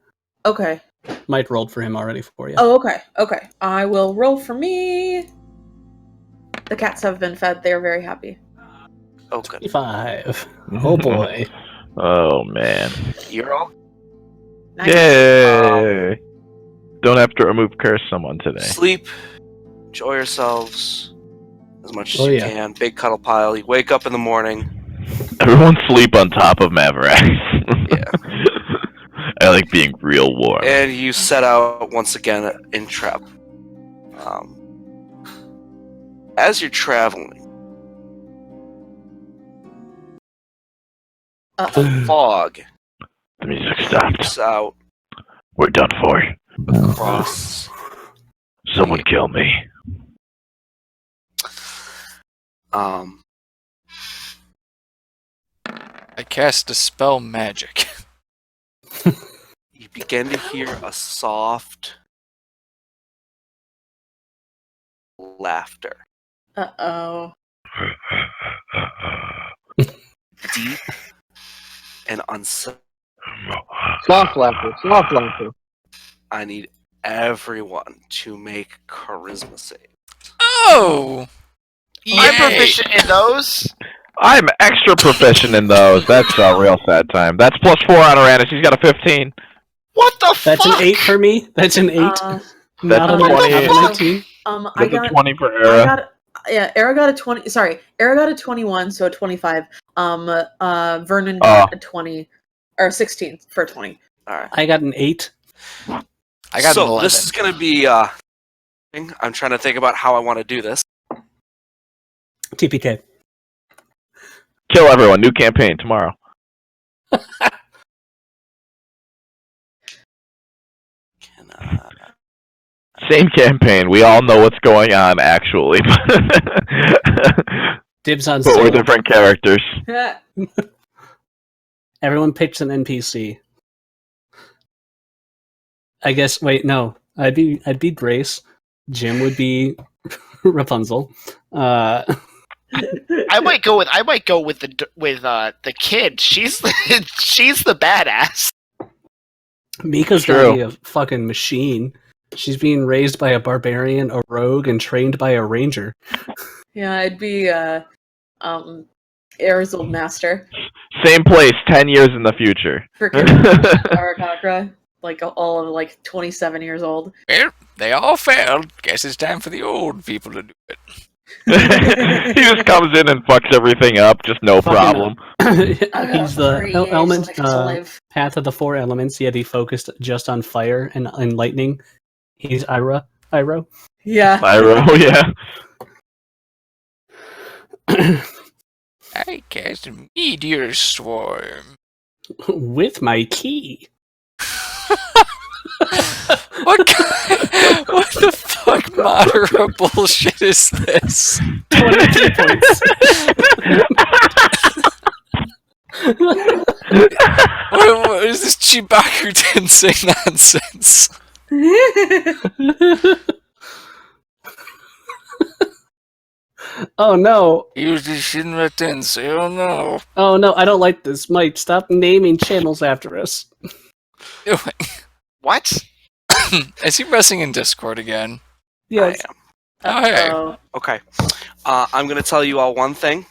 Okay. Mike rolled for him already for you. Oh, okay. Okay. I will roll for me. The cats have been fed. They're very happy. Oh, good. 25. Oh, boy. Oh, man. You're all Nice. Yay! Don't have to remove curse someone today. sleep. Enjoy yourselves as much as Oh, you yeah. can. Big cuddle pile. You wake up in the morning. Everyone sleep on top of Mavarax. Yeah. I like being real warm. And you set out once again in Trap. As you're traveling, the fog The music stopped. moves out We're done for. across. Someone kill me. I cast Dispel Magic. You begin to hear a soft laughter. Uh-oh. Deep and unsettling. Soft laughter. Soft laughter. I need everyone to make charisma save. Oh! I'm Yay! proficient in those. I'm extra proficient in those. That's a real sad time. That's +4 on Arranis. He's got a 15. What the fuck? That's an 8 for me. That's an 8. That's Not a a 20. 19. I That's got a 20 for I Aera. got Aera got a 20. Sorry, Aera got a 21, so a 25. Vernon got a 20 or 16 for a 20. All right. I got an 8. I got an 11. This is going to be. I'm trying to think about how I want to do this. TPK. Kill everyone. New campaign tomorrow. Same campaign. We all know what's going on, actually. Dibs on But we're sale. different characters. Everyone picks an NPC. I guess. Wait, no. I'd be Grace. Jim would be Rapunzel. I might go with the kid. She's the badass. Mika's True. gonna be a fucking machine. She's being raised by a barbarian, a rogue, and trained by a ranger. Yeah, I'd be Aera's old master. Same place, 10 years in the future. Freaking Aarakocra. Like all of 27 years old. Well, they all failed. Guess it's time for the old people to do it. He just comes in and fucks everything up, just no problem. He's the element live. path of the 4 elements, yet he focused just on fire and lightning. He's Iro. Yeah. Pyro, yeah. I cast a meteor swarm. With my key. What the fuck Madara bullshit is this? 22 points. What is this Chewbacca dancing nonsense? Oh no. Use the Shinra Tensei, oh no. Oh no, I don't like this. Mike, stop naming channels after us. What? Is he pressing in Discord again? Yes. I am. Oh, hey. Oh. Okay. I'm going to tell you all one thing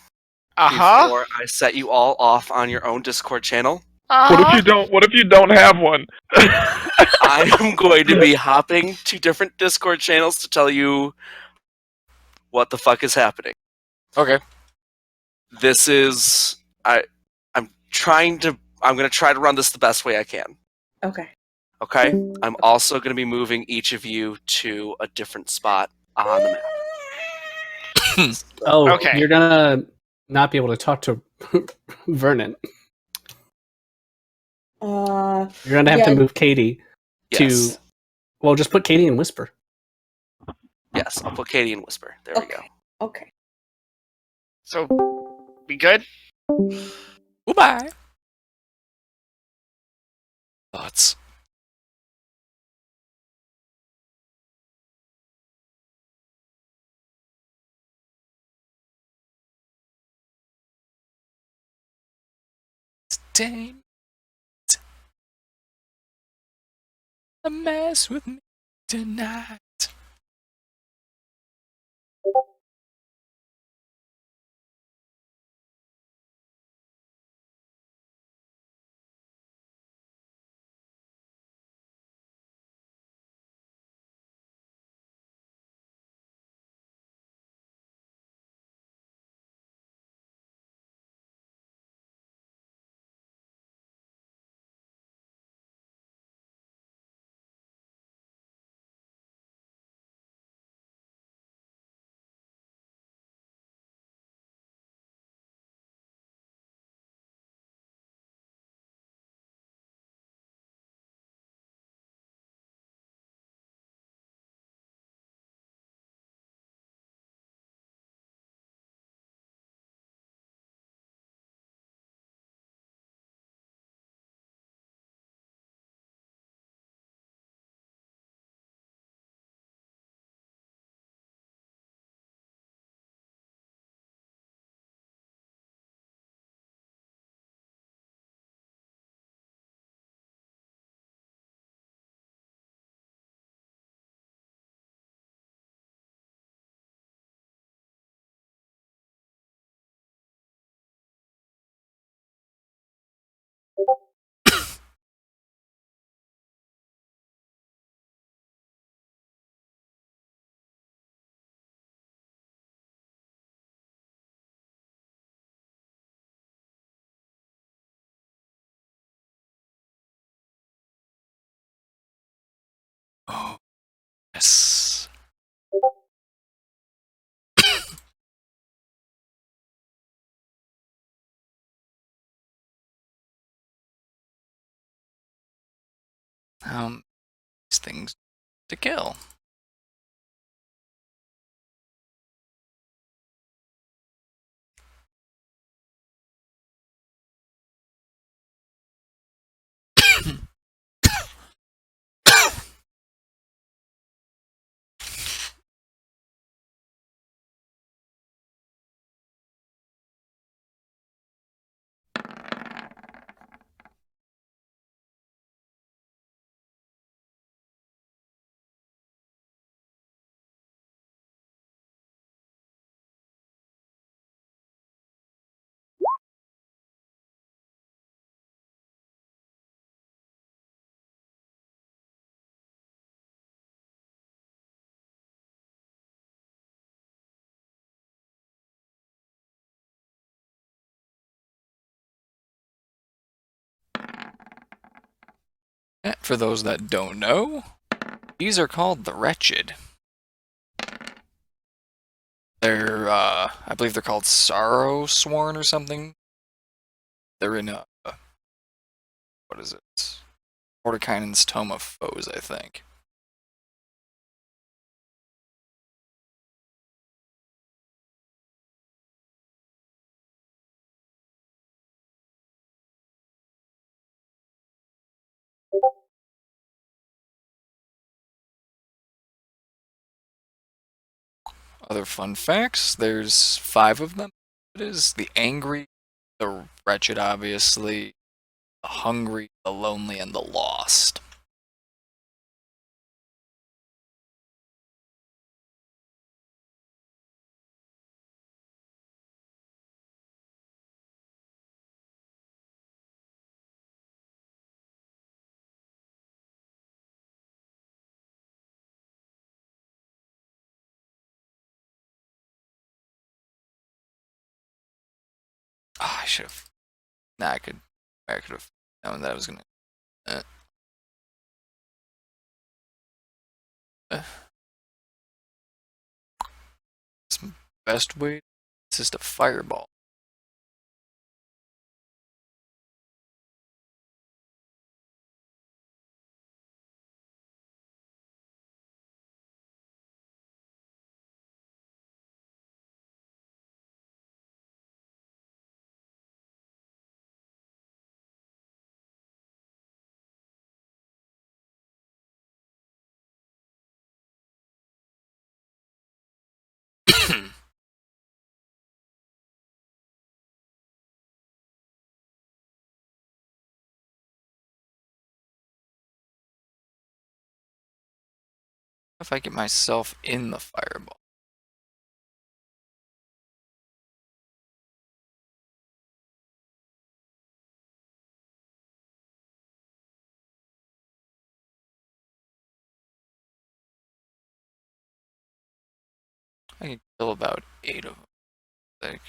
Uh-huh. before I set you all off on your own Discord channel. What if you don't have one? I am going to be hopping to different Discord channels to tell you what the fuck is happening. Okay. This is I'm going to try to run this the best way I can. Okay. Okay? I'm also going to be moving each of you to a different spot on the map. Oh, Okay. you're gonna not be able to talk to Vernon. You're gonna have to move Katie to. Yes. Well, just put Katie in Whisper. Yes, I'll put Katie in Whisper. There we go. Okay. So, we good? Goodbye. Thoughts? Stay a mess with me tonight. Oh, yes. These things to kill. For those that don't know, these are called the Wretched. They're, I believe they're called Sorrow Sworn or something. They're in what is it? Mordekainen's Tome of Foes, I think. Other fun facts, there's 5 of them. It is the Angry, the Wretched, obviously, the Hungry, the Lonely, and the Lost. Oh, I should have. Nah, I could have known that I was gonna. Best way is just a fireball. If I get myself in the fireball. I can kill about 8 of them, I think.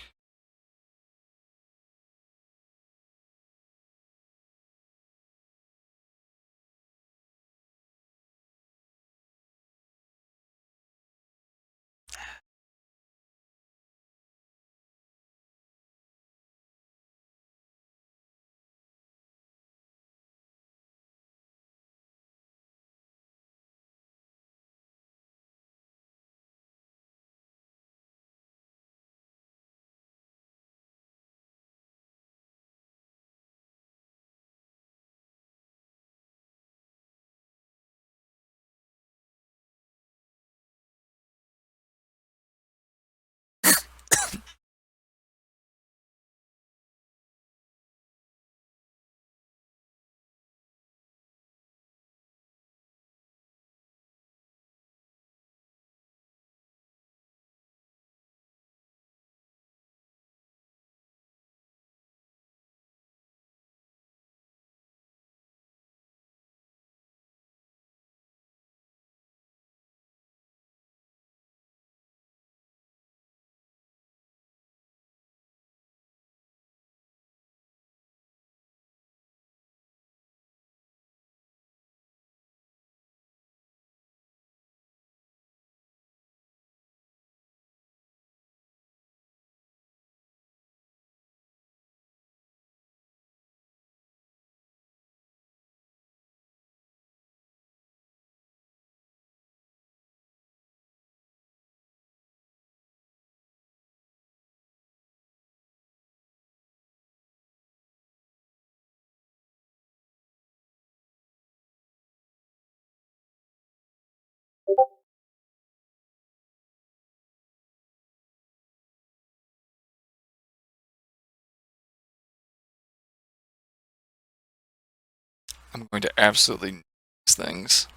I'm going to absolutely these things.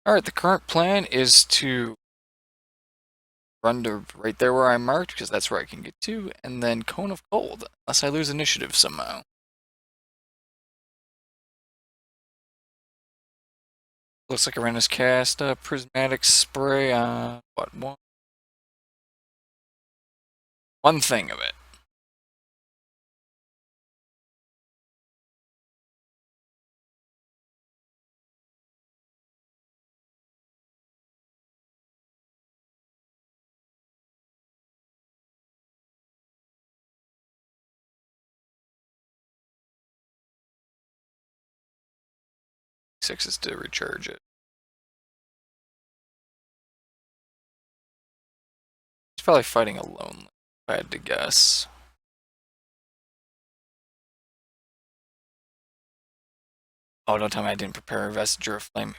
Alright, the current plan is to run to right there where I marked, because that's where I can get to, and then Cone of Cold, unless I lose initiative somehow. Looks like Arranis cast a prismatic spray on what one thing of it. Six is to recharge it. He's probably fighting alone, if I had to guess. Oh, don't tell me I didn't prepare a Vestige of Flame.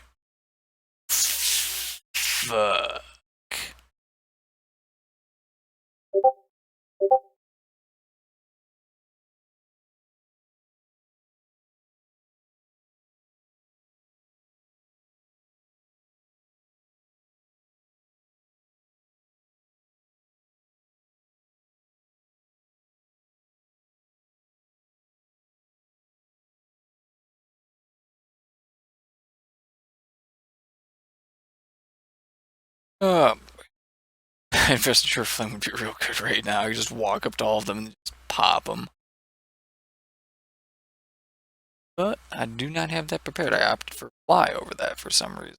Fuck. Vestige of Flame would be real good right now. You just walk up to all of them and just pop them. But I do not have that prepared. I opted for Fly over that for some reason.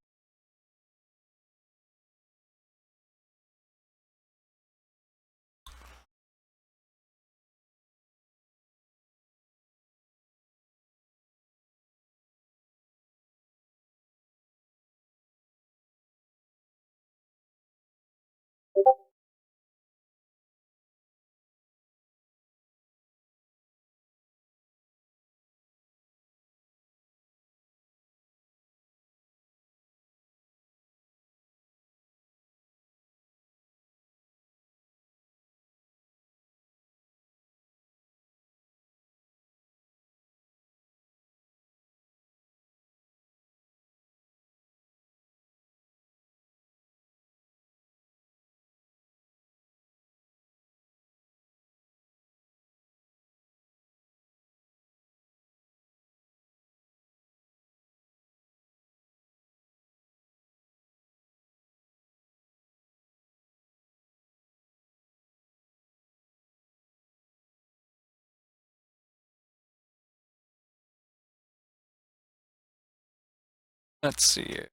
Let's see it.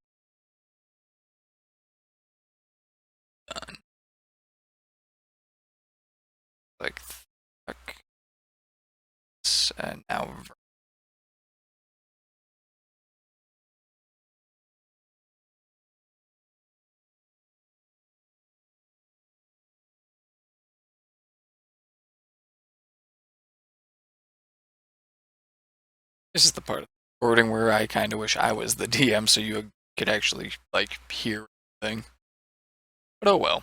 Done. Like, fuck. And now. This is the part of the recording where I kind of wish I was the DM so you could actually, like, hear everything. But oh well.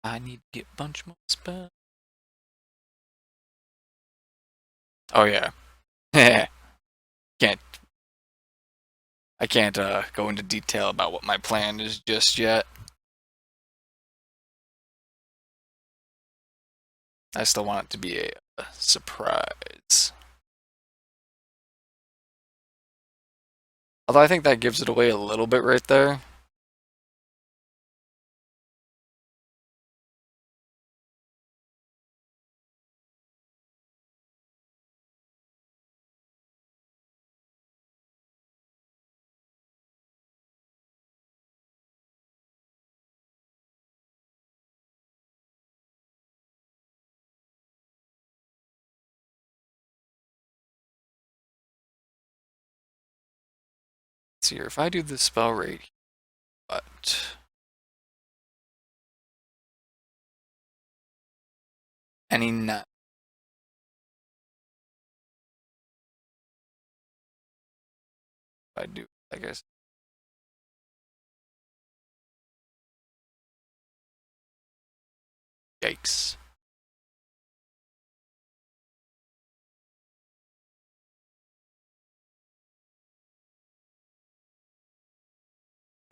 I need to get a bunch more spells. Oh yeah. can't I can't go into detail about what my plan is just yet. I still want it to be a surprise. Although I think that gives it away a little bit right there. see here. If I do the spell rate, what? Any nut. I do, I guess. Yikes.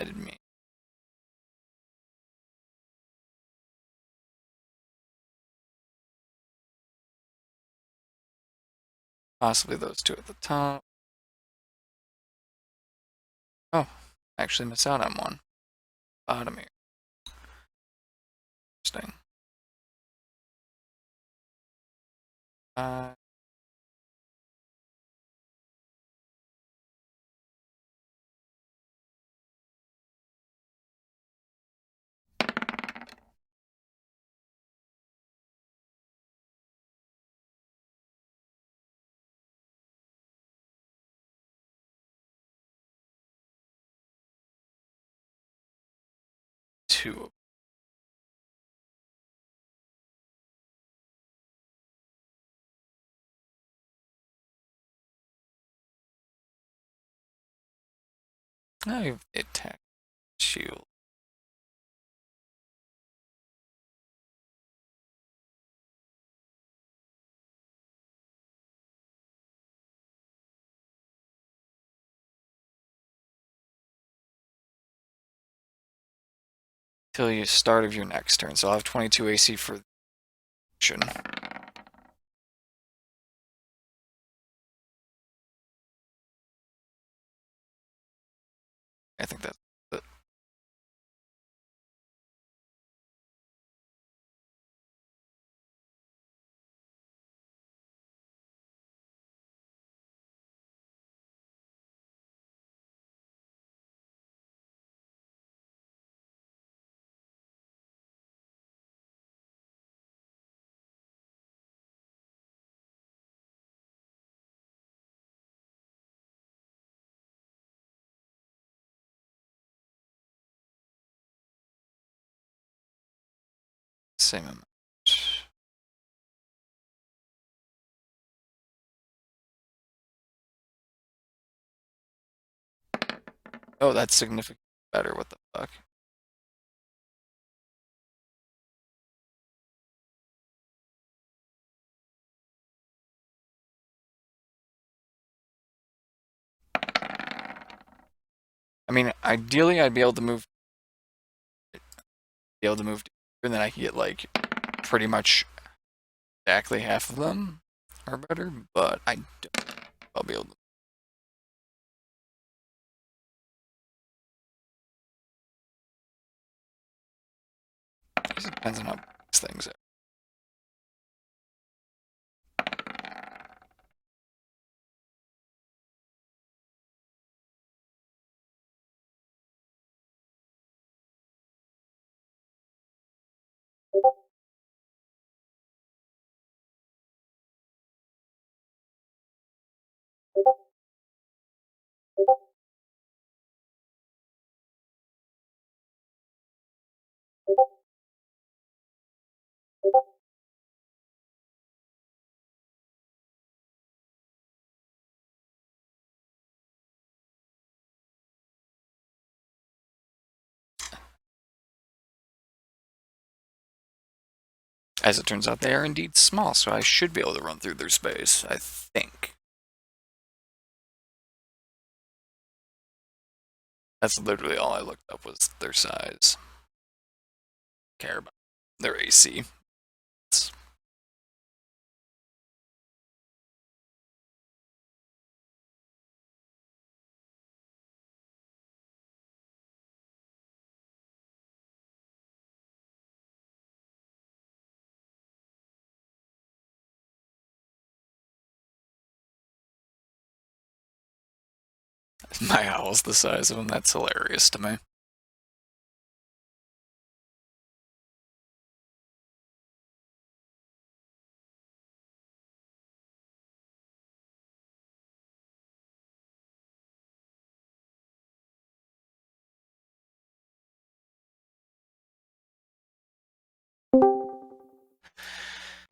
I didn't mean. Possibly those two at the top. Oh, I actually missed out on one. Bottom here. Interesting. Uh, two. I have attack shield. Till you start of your next turn. So I'll have 22 AC for action. I think that's it. Same amount. Oh, that's significantly better. What the fuck? I mean, ideally, I'd be able to move, and then I could get like pretty much exactly half of them or better. But I'll be able to. I guess it depends on how these things are. As it turns out, they are indeed small, so I should be able to run through their space, I think. That's literally all I looked up was their size. Care about their AC. My owl's the size of them. That's hilarious to me.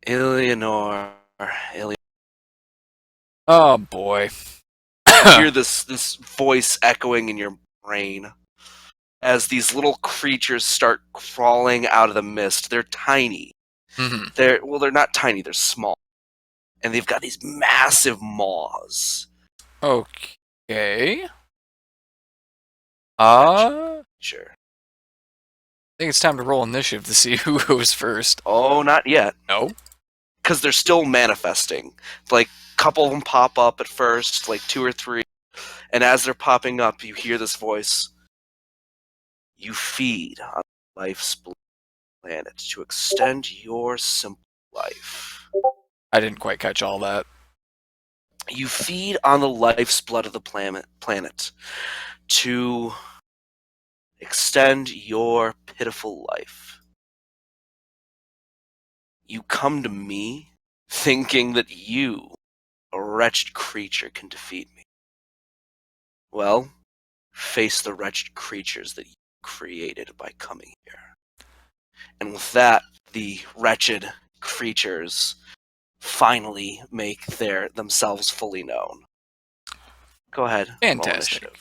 Illianor. Oh boy. You hear this voice echoing in your brain as these little creatures start crawling out of the mist. They're tiny. Mhm. They're not tiny. They're small, and they've got these massive maws. Okay. Sure. I think it's time to roll initiative to see who goes first. Oh, not yet. No? Because they're still manifesting. Like, a couple of them pop up at first, like 2 or 3, and as they're popping up, you hear this voice. You feed on life's planet to extend your simple life. I didn't quite catch all that. You feed on the life's blood of the planet to extend your pitiful life. You come to me thinking that you, a wretched creature, can defeat me. Well, face the wretched creatures that you created by coming here. And with that, the wretched creatures finally make themselves fully known. Go ahead. Fantastic.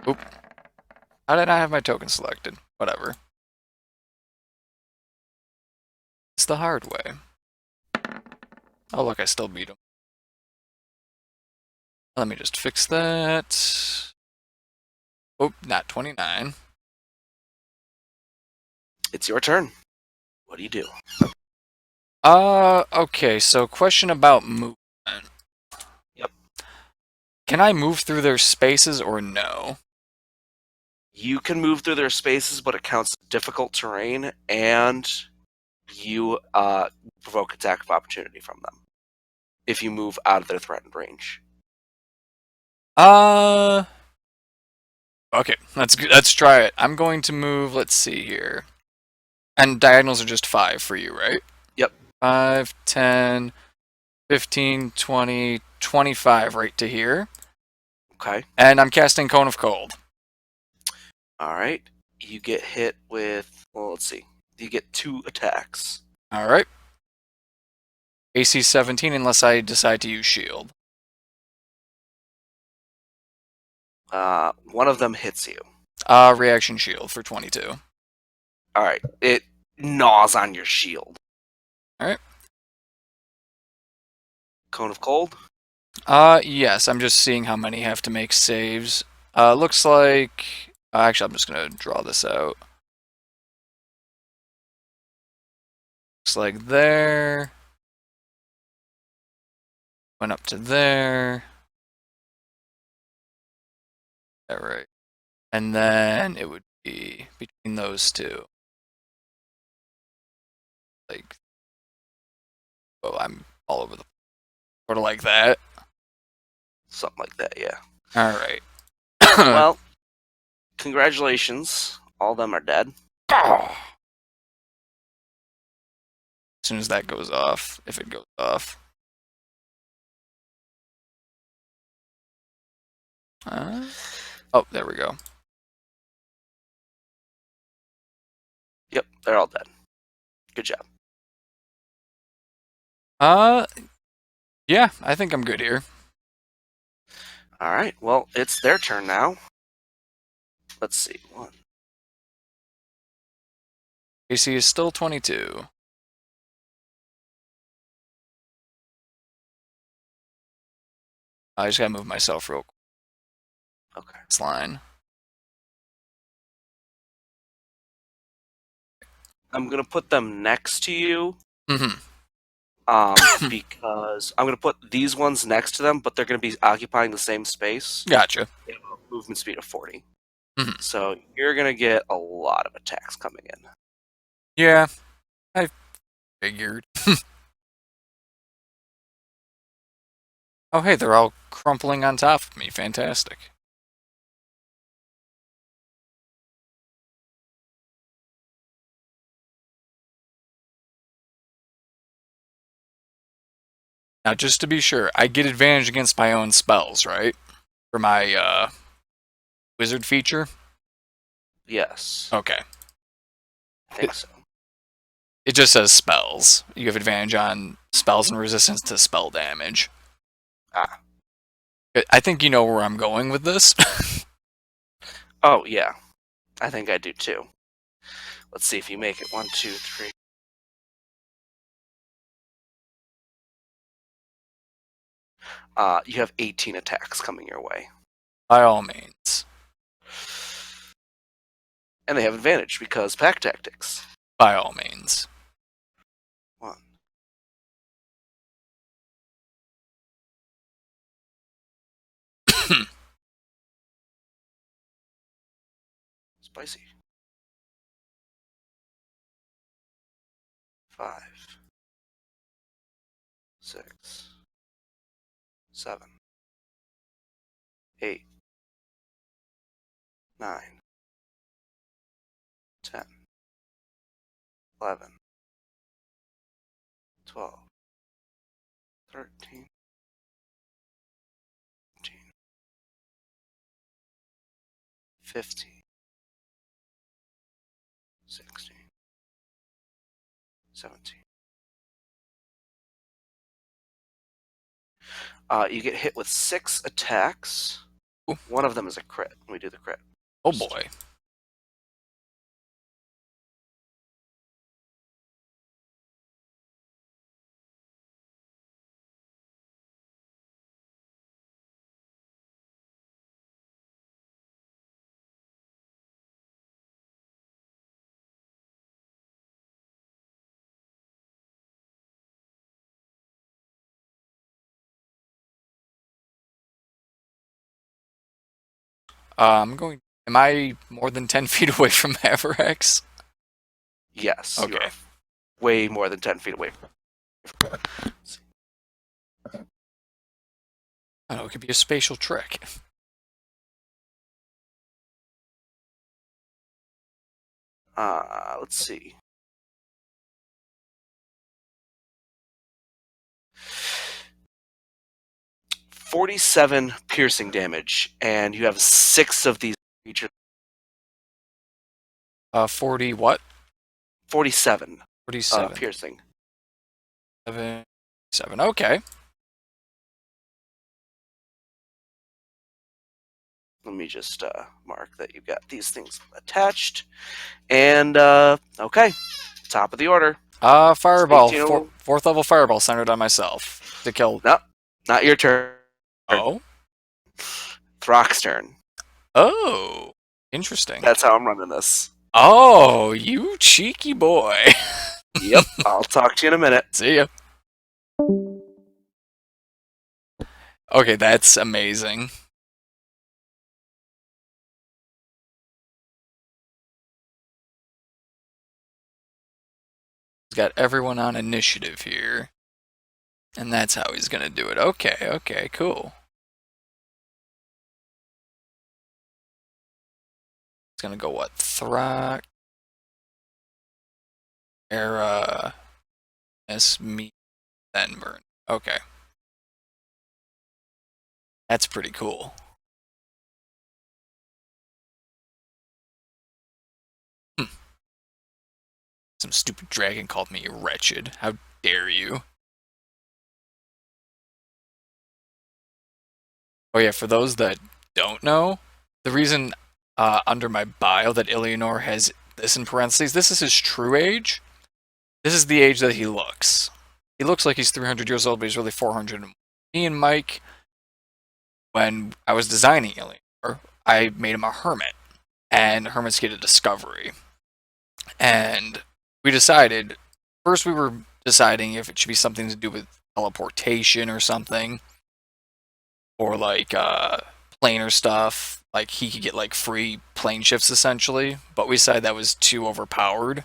Oop. How did I have my token selected? Whatever. It's the hard way. Oh look, I still beat him. Let me just fix that. Oh, not 29. It's your turn. What do you do? Okay, so question about movement. Yep. Can I move through their spaces or no? You can move through their spaces, but it counts as difficult terrain, and you provoke attack of opportunity from them if you move out of their threatened range. Okay, let's try it. I'm going to move, let's see here. And diagonals are just 5 for you, right? Yep. 5, 10, 15, 20, 25 right to here. Okay. And I'm casting Cone of Cold. Alright. You get hit with, well, let's see. You get 2 attacks. Alright. AC 17 unless I decide to use shield. One of them hits you. Reaction shield for 22. Alright. It gnaws on your shield. Alright. Cone of Cold? Yes, I'm just seeing how many have to make saves. Looks like... actually, I'm just going to draw this out. Looks like there. Went up to there. Alright. And then it would be between those two. Like... Oh, I'm all over the... Sort of like that. Something like that, yeah. Alright. Well, congratulations. All of them are dead. As soon as that goes off, if it goes off. Oh, there we go. Yep, they're all dead. Good job. Yeah, I think I'm good here. Alright, well, it's their turn now. Let's see. 1. AC is still 22. I just gotta move myself real quick. Okay. This line. I'm gonna put them next to you. Mm-hmm. Because I'm gonna put these ones next to them, but they're gonna be occupying the same space. Gotcha. They have a movement speed of 40. Mhm. So you're gonna get a lot of attacks coming in. Yeah, I figured. Oh, hey, they're all crumpling on top of me. Fantastic. Now, just to be sure, I get advantage against my own spells, right? For my, wizard feature? Yes. Okay. I think so. It just says spells. You have advantage on spells and resistance to spell damage. Ah. I think you know where I'm going with this. Oh, yeah. I think I do too. Let's see if you make it. 1, 2, 3. You have 18 attacks coming your way. By all means. And they have advantage because pack tactics. By all means. 1. Spicy. 5. 6. 7. 8. 9. 10. 11. 12. 13. 14. 15. 16. 17. You get hit with 6 attacks. Ooh. One of them is a crit. We do the crit. Oh boy. Am I more than 10 feet away from Mavarax? Yes. Okay. You're way more than 10 feet away. I don't know, it could be a spatial trick. Let's see. .47 piercing damage, and you have 6 of these creatures. 40 what? 47 47. piercing. 7. Okay. Let me just mark that you've got these things attached. And, okay. Top of the order. Fireball. Speak to you. 4th level fireball centered on myself. To kill. No, not your turn. Oh? Throck's turn. Oh. Interesting. That's how I'm running this. Oh, you cheeky boy. Yep, I'll talk to you in a minute. See ya. Okay, that's amazing. He's got everyone on initiative here. And that's how he's gonna do it. Okay, cool. He's gonna go what? Throkk, Aera, me, then Vernon. Okay. That's pretty cool. Some stupid dragon called me wretched. How dare you? Oh yeah, for those that don't know, the reason under my bio that Illianor has this in parentheses, this is his true age. This is the age that he looks. He looks like he's 300 years old, but he's really 400. Me and Mike, when I was designing Illianor, I made him a hermit, and hermits get a discovery. And we decided, first we were deciding if it should be something to do with teleportation or something, or like planar stuff, like he could get like free plane shifts essentially, but we decided that was too overpowered.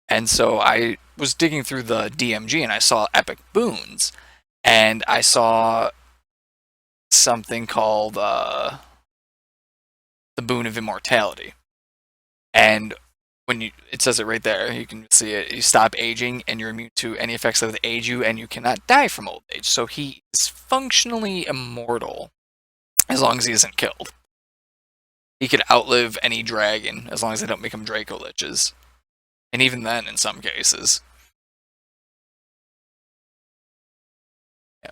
And so I was digging through the DMG and I saw epic boons, and I saw something called the Boon of Immortality. And when it says it right there, you can see it. You stop aging, and you're immune to any effects that age you, and you cannot die from old age. So he is functionally immortal as long as he isn't killed. He could outlive any dragon as long as they don't make him Draco Liches. And even then, in some cases. Yeah.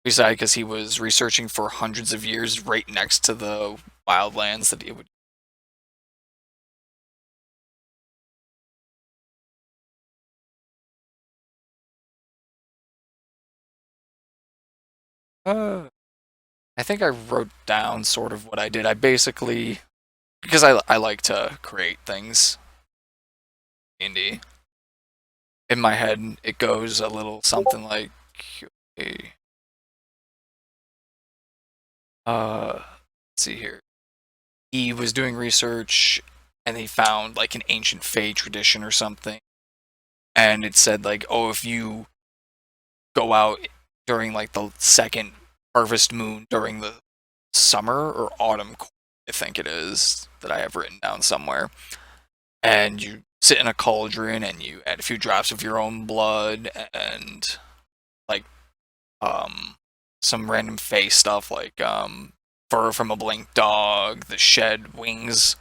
Besides, because he was researching for hundreds of years right next to the wildlands that he would. I think I wrote down sort of what I did. I basically, because I like to create things in D&D. In my head, it goes a little something like, let's see here. He was doing research, and he found like an ancient Fae tradition or something, and it said like, oh, if you go out during like the second harvest moon during the summer or autumn, I think it is, that I have written down somewhere, and you sit in a cauldron and you add a few drops of your own blood and like some random face stuff like fur from a blink dog, the shed wings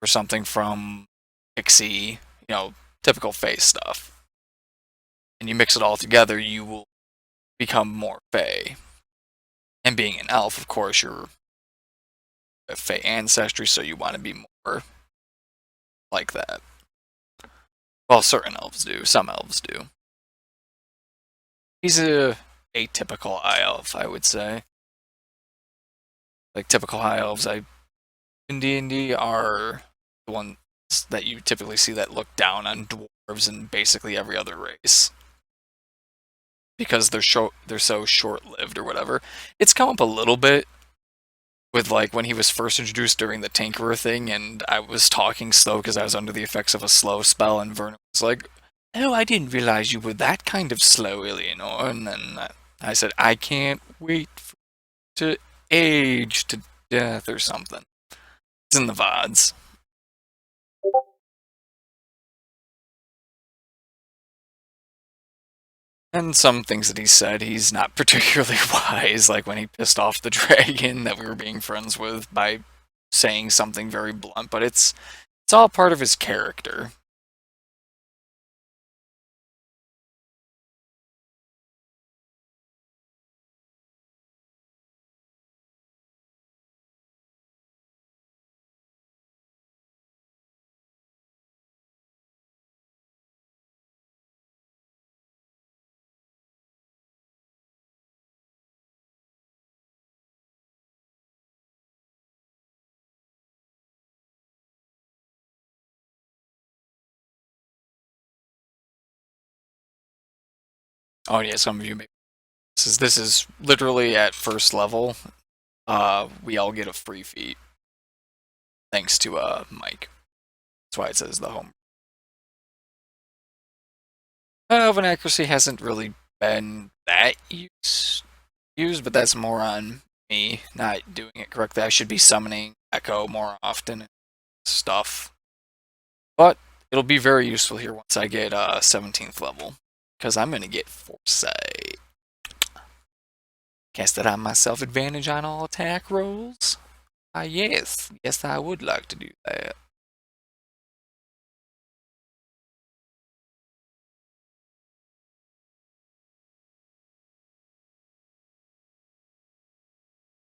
or something from pixie, typical face stuff, and you mix it all together, you will become more Fae. And being an elf, of course, you're a Fae ancestry, so you want to be more like that. Well, certain elves do. Some elves do. He's a atypical high elf, I would say. Like typical high elves, in D&D are the ones that you typically see that look down on dwarves and basically every other race, because they're so short-lived or whatever. It's come up a little bit with like when he was first introduced during the Tinkerer thing, and I was talking slow because I was under the effects of a slow spell, and Vernon was like, "Oh, I didn't realize you were that kind of slow, Illianor." And then I said, "I can't wait to age to death," or something. It's in the VODs. And some things that he said, he's not particularly wise, like when he pissed off the dragon that we were being friends with by saying something very blunt, but it's all part of his character. Oh yeah, some of you may. This is literally at first level. We all get a free feat thanks to Mike. That's why it says the home. Oven accuracy hasn't really been that used, but that's more on me not doing it correctly. I should be summoning Echo more often and stuff. But it'll be very useful here once I get 17th level, because I'm going to get Foresight. Cast that on myself advantage on all attack rolls. Yes, I would like to do that.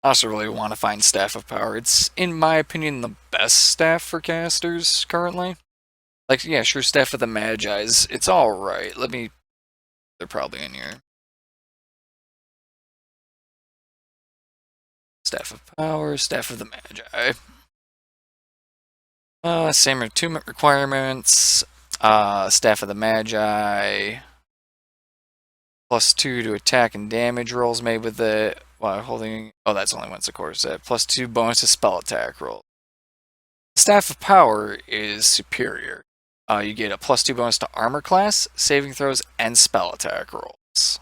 I also really want to find Staff of Power. It's, in my opinion, the best staff for casters currently. Like, yeah, sure, Staff of the Magi's. It's alright. They're probably in here. Staff of Power, Staff of the Magi. Same attunement requirements. Staff of the Magi. +2 to attack and damage rolls made with it while holding. Oh, that's only once, of course. +2 bonus to spell attack roll. Staff of Power is superior. You get a +2 bonus to armor class, saving throws, and spell attack rolls.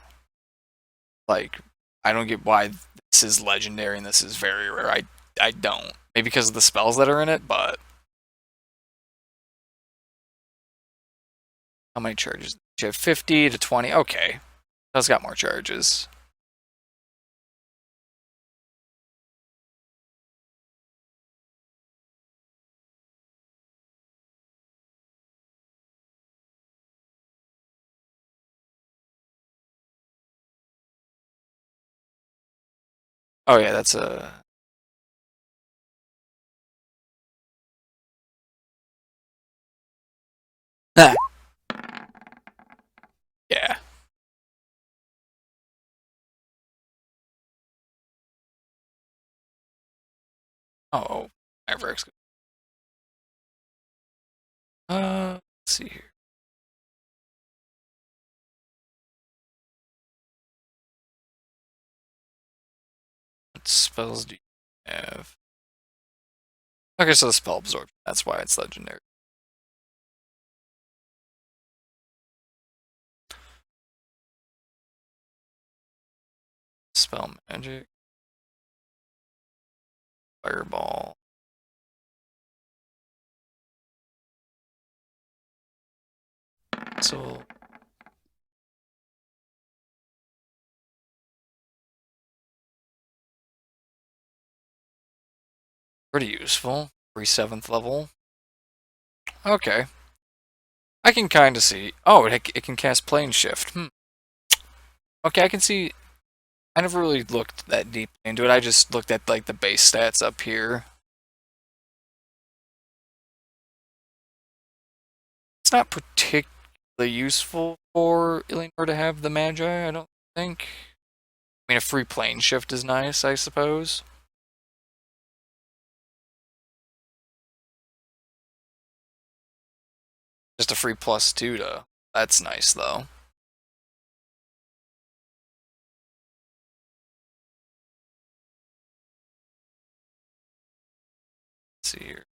Like, I don't get why this is legendary and this is very rare. I don't. Maybe because of the spells that are in it, but. How many charges? You have 50 to 20. Okay. That's got more charges. Oh yeah, that's a. Ah. Yeah. Oh, Mavarax. Let's see here. What spells do you have? Okay, so the spell absorption. That's why it's legendary. Spell magic. Fireball. So. Pretty useful. 7th level. Okay. I can kind of see. Oh, it can cast plane shift. Okay, I can see. I never really looked that deep into it. I just looked at like the base stats up here. It's not particularly useful for Illianor to have the Magi, I don't think. I mean, a free plane shift is nice, I suppose. Just a free +2 to. That's nice, though. Let's see here.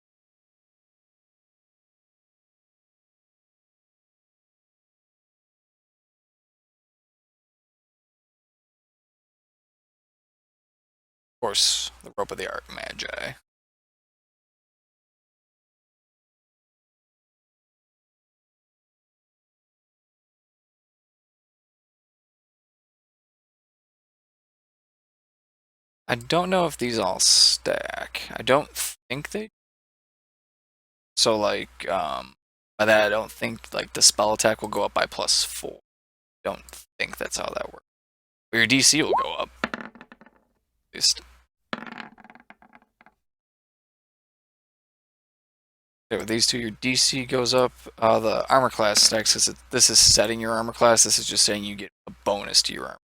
Of course, the Rope of the Art Magi. I don't know if these all stack. I don't think they. So, like, by that I don't think like the spell attack will go up by +4. Don't think that's how that works. But your DC will go up. At least. Okay, with these two, your DC goes up. The armor class stacks. This is setting your armor class. This is just saying you get a bonus to your armor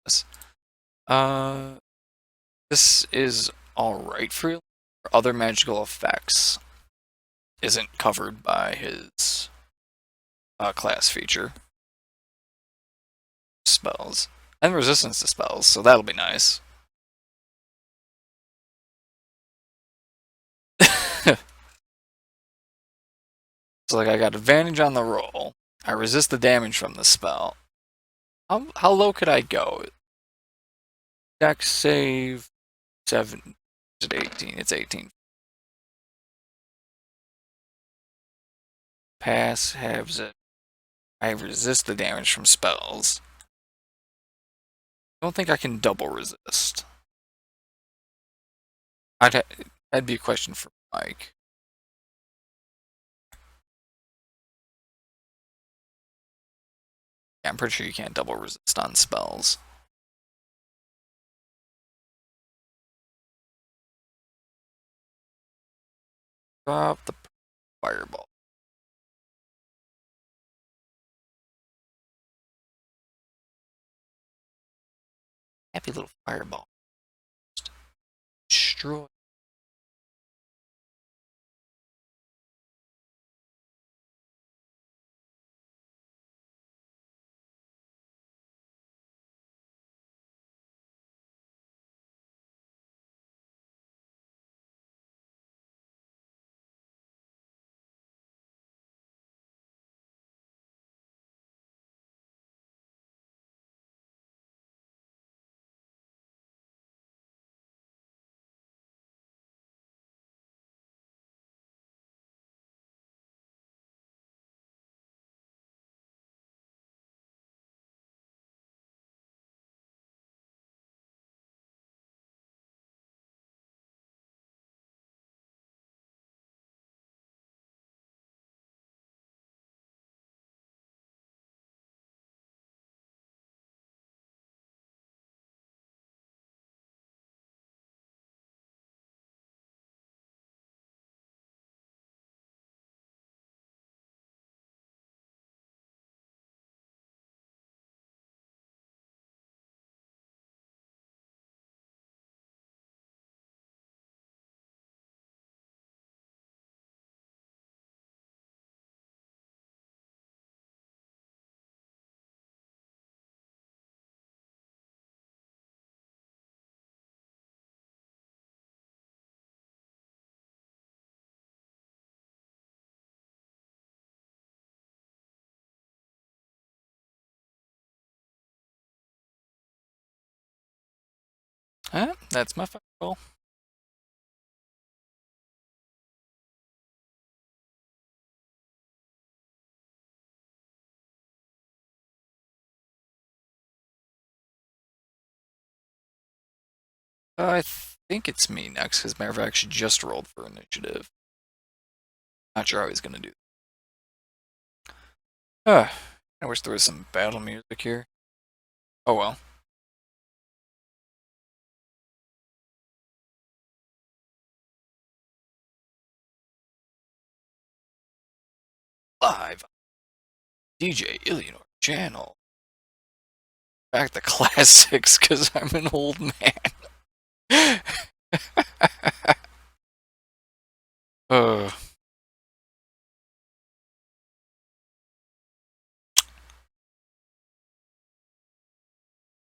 class. This is alright for you. Other magical effects isn't covered by his class feature. Spells. And resistance to spells, so that'll be nice. So like I got advantage on the roll. I resist the damage from the spell. How low could I go? Dex save 7. Is it 18? It's 18. Pass halves it. I resist the damage from spells. I don't think I can double resist. That'd be a question for Mike. Yeah, I'm pretty sure you can't double resist on spells. Drop the fireball. Happy little fireball. Just destroy. That's my fireball. I think it's me next, because Mavarax just rolled for initiative. Not sure how he's gonna do that. I wish there was some battle music here. Oh well. Live DJ Illianor channel. Back to classics, because I'm an old man.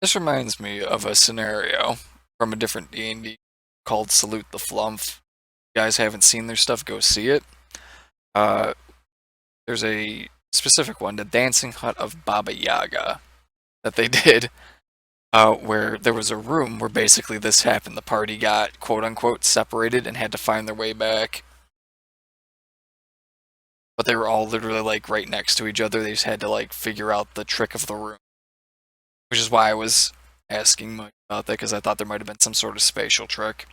This reminds me of a scenario from a different D&D called Salute the Flump. You guys haven't seen their stuff, go see it. There's a specific one, the Dancing Hut of Baba Yaga, that they did, where there was a room where basically this happened. The party got quote-unquote separated and had to find their way back. But they were all literally like right next to each other. They just had to like figure out the trick of the room. Which is why I was asking Mike about that, because I thought there might have been some sort of spatial trick.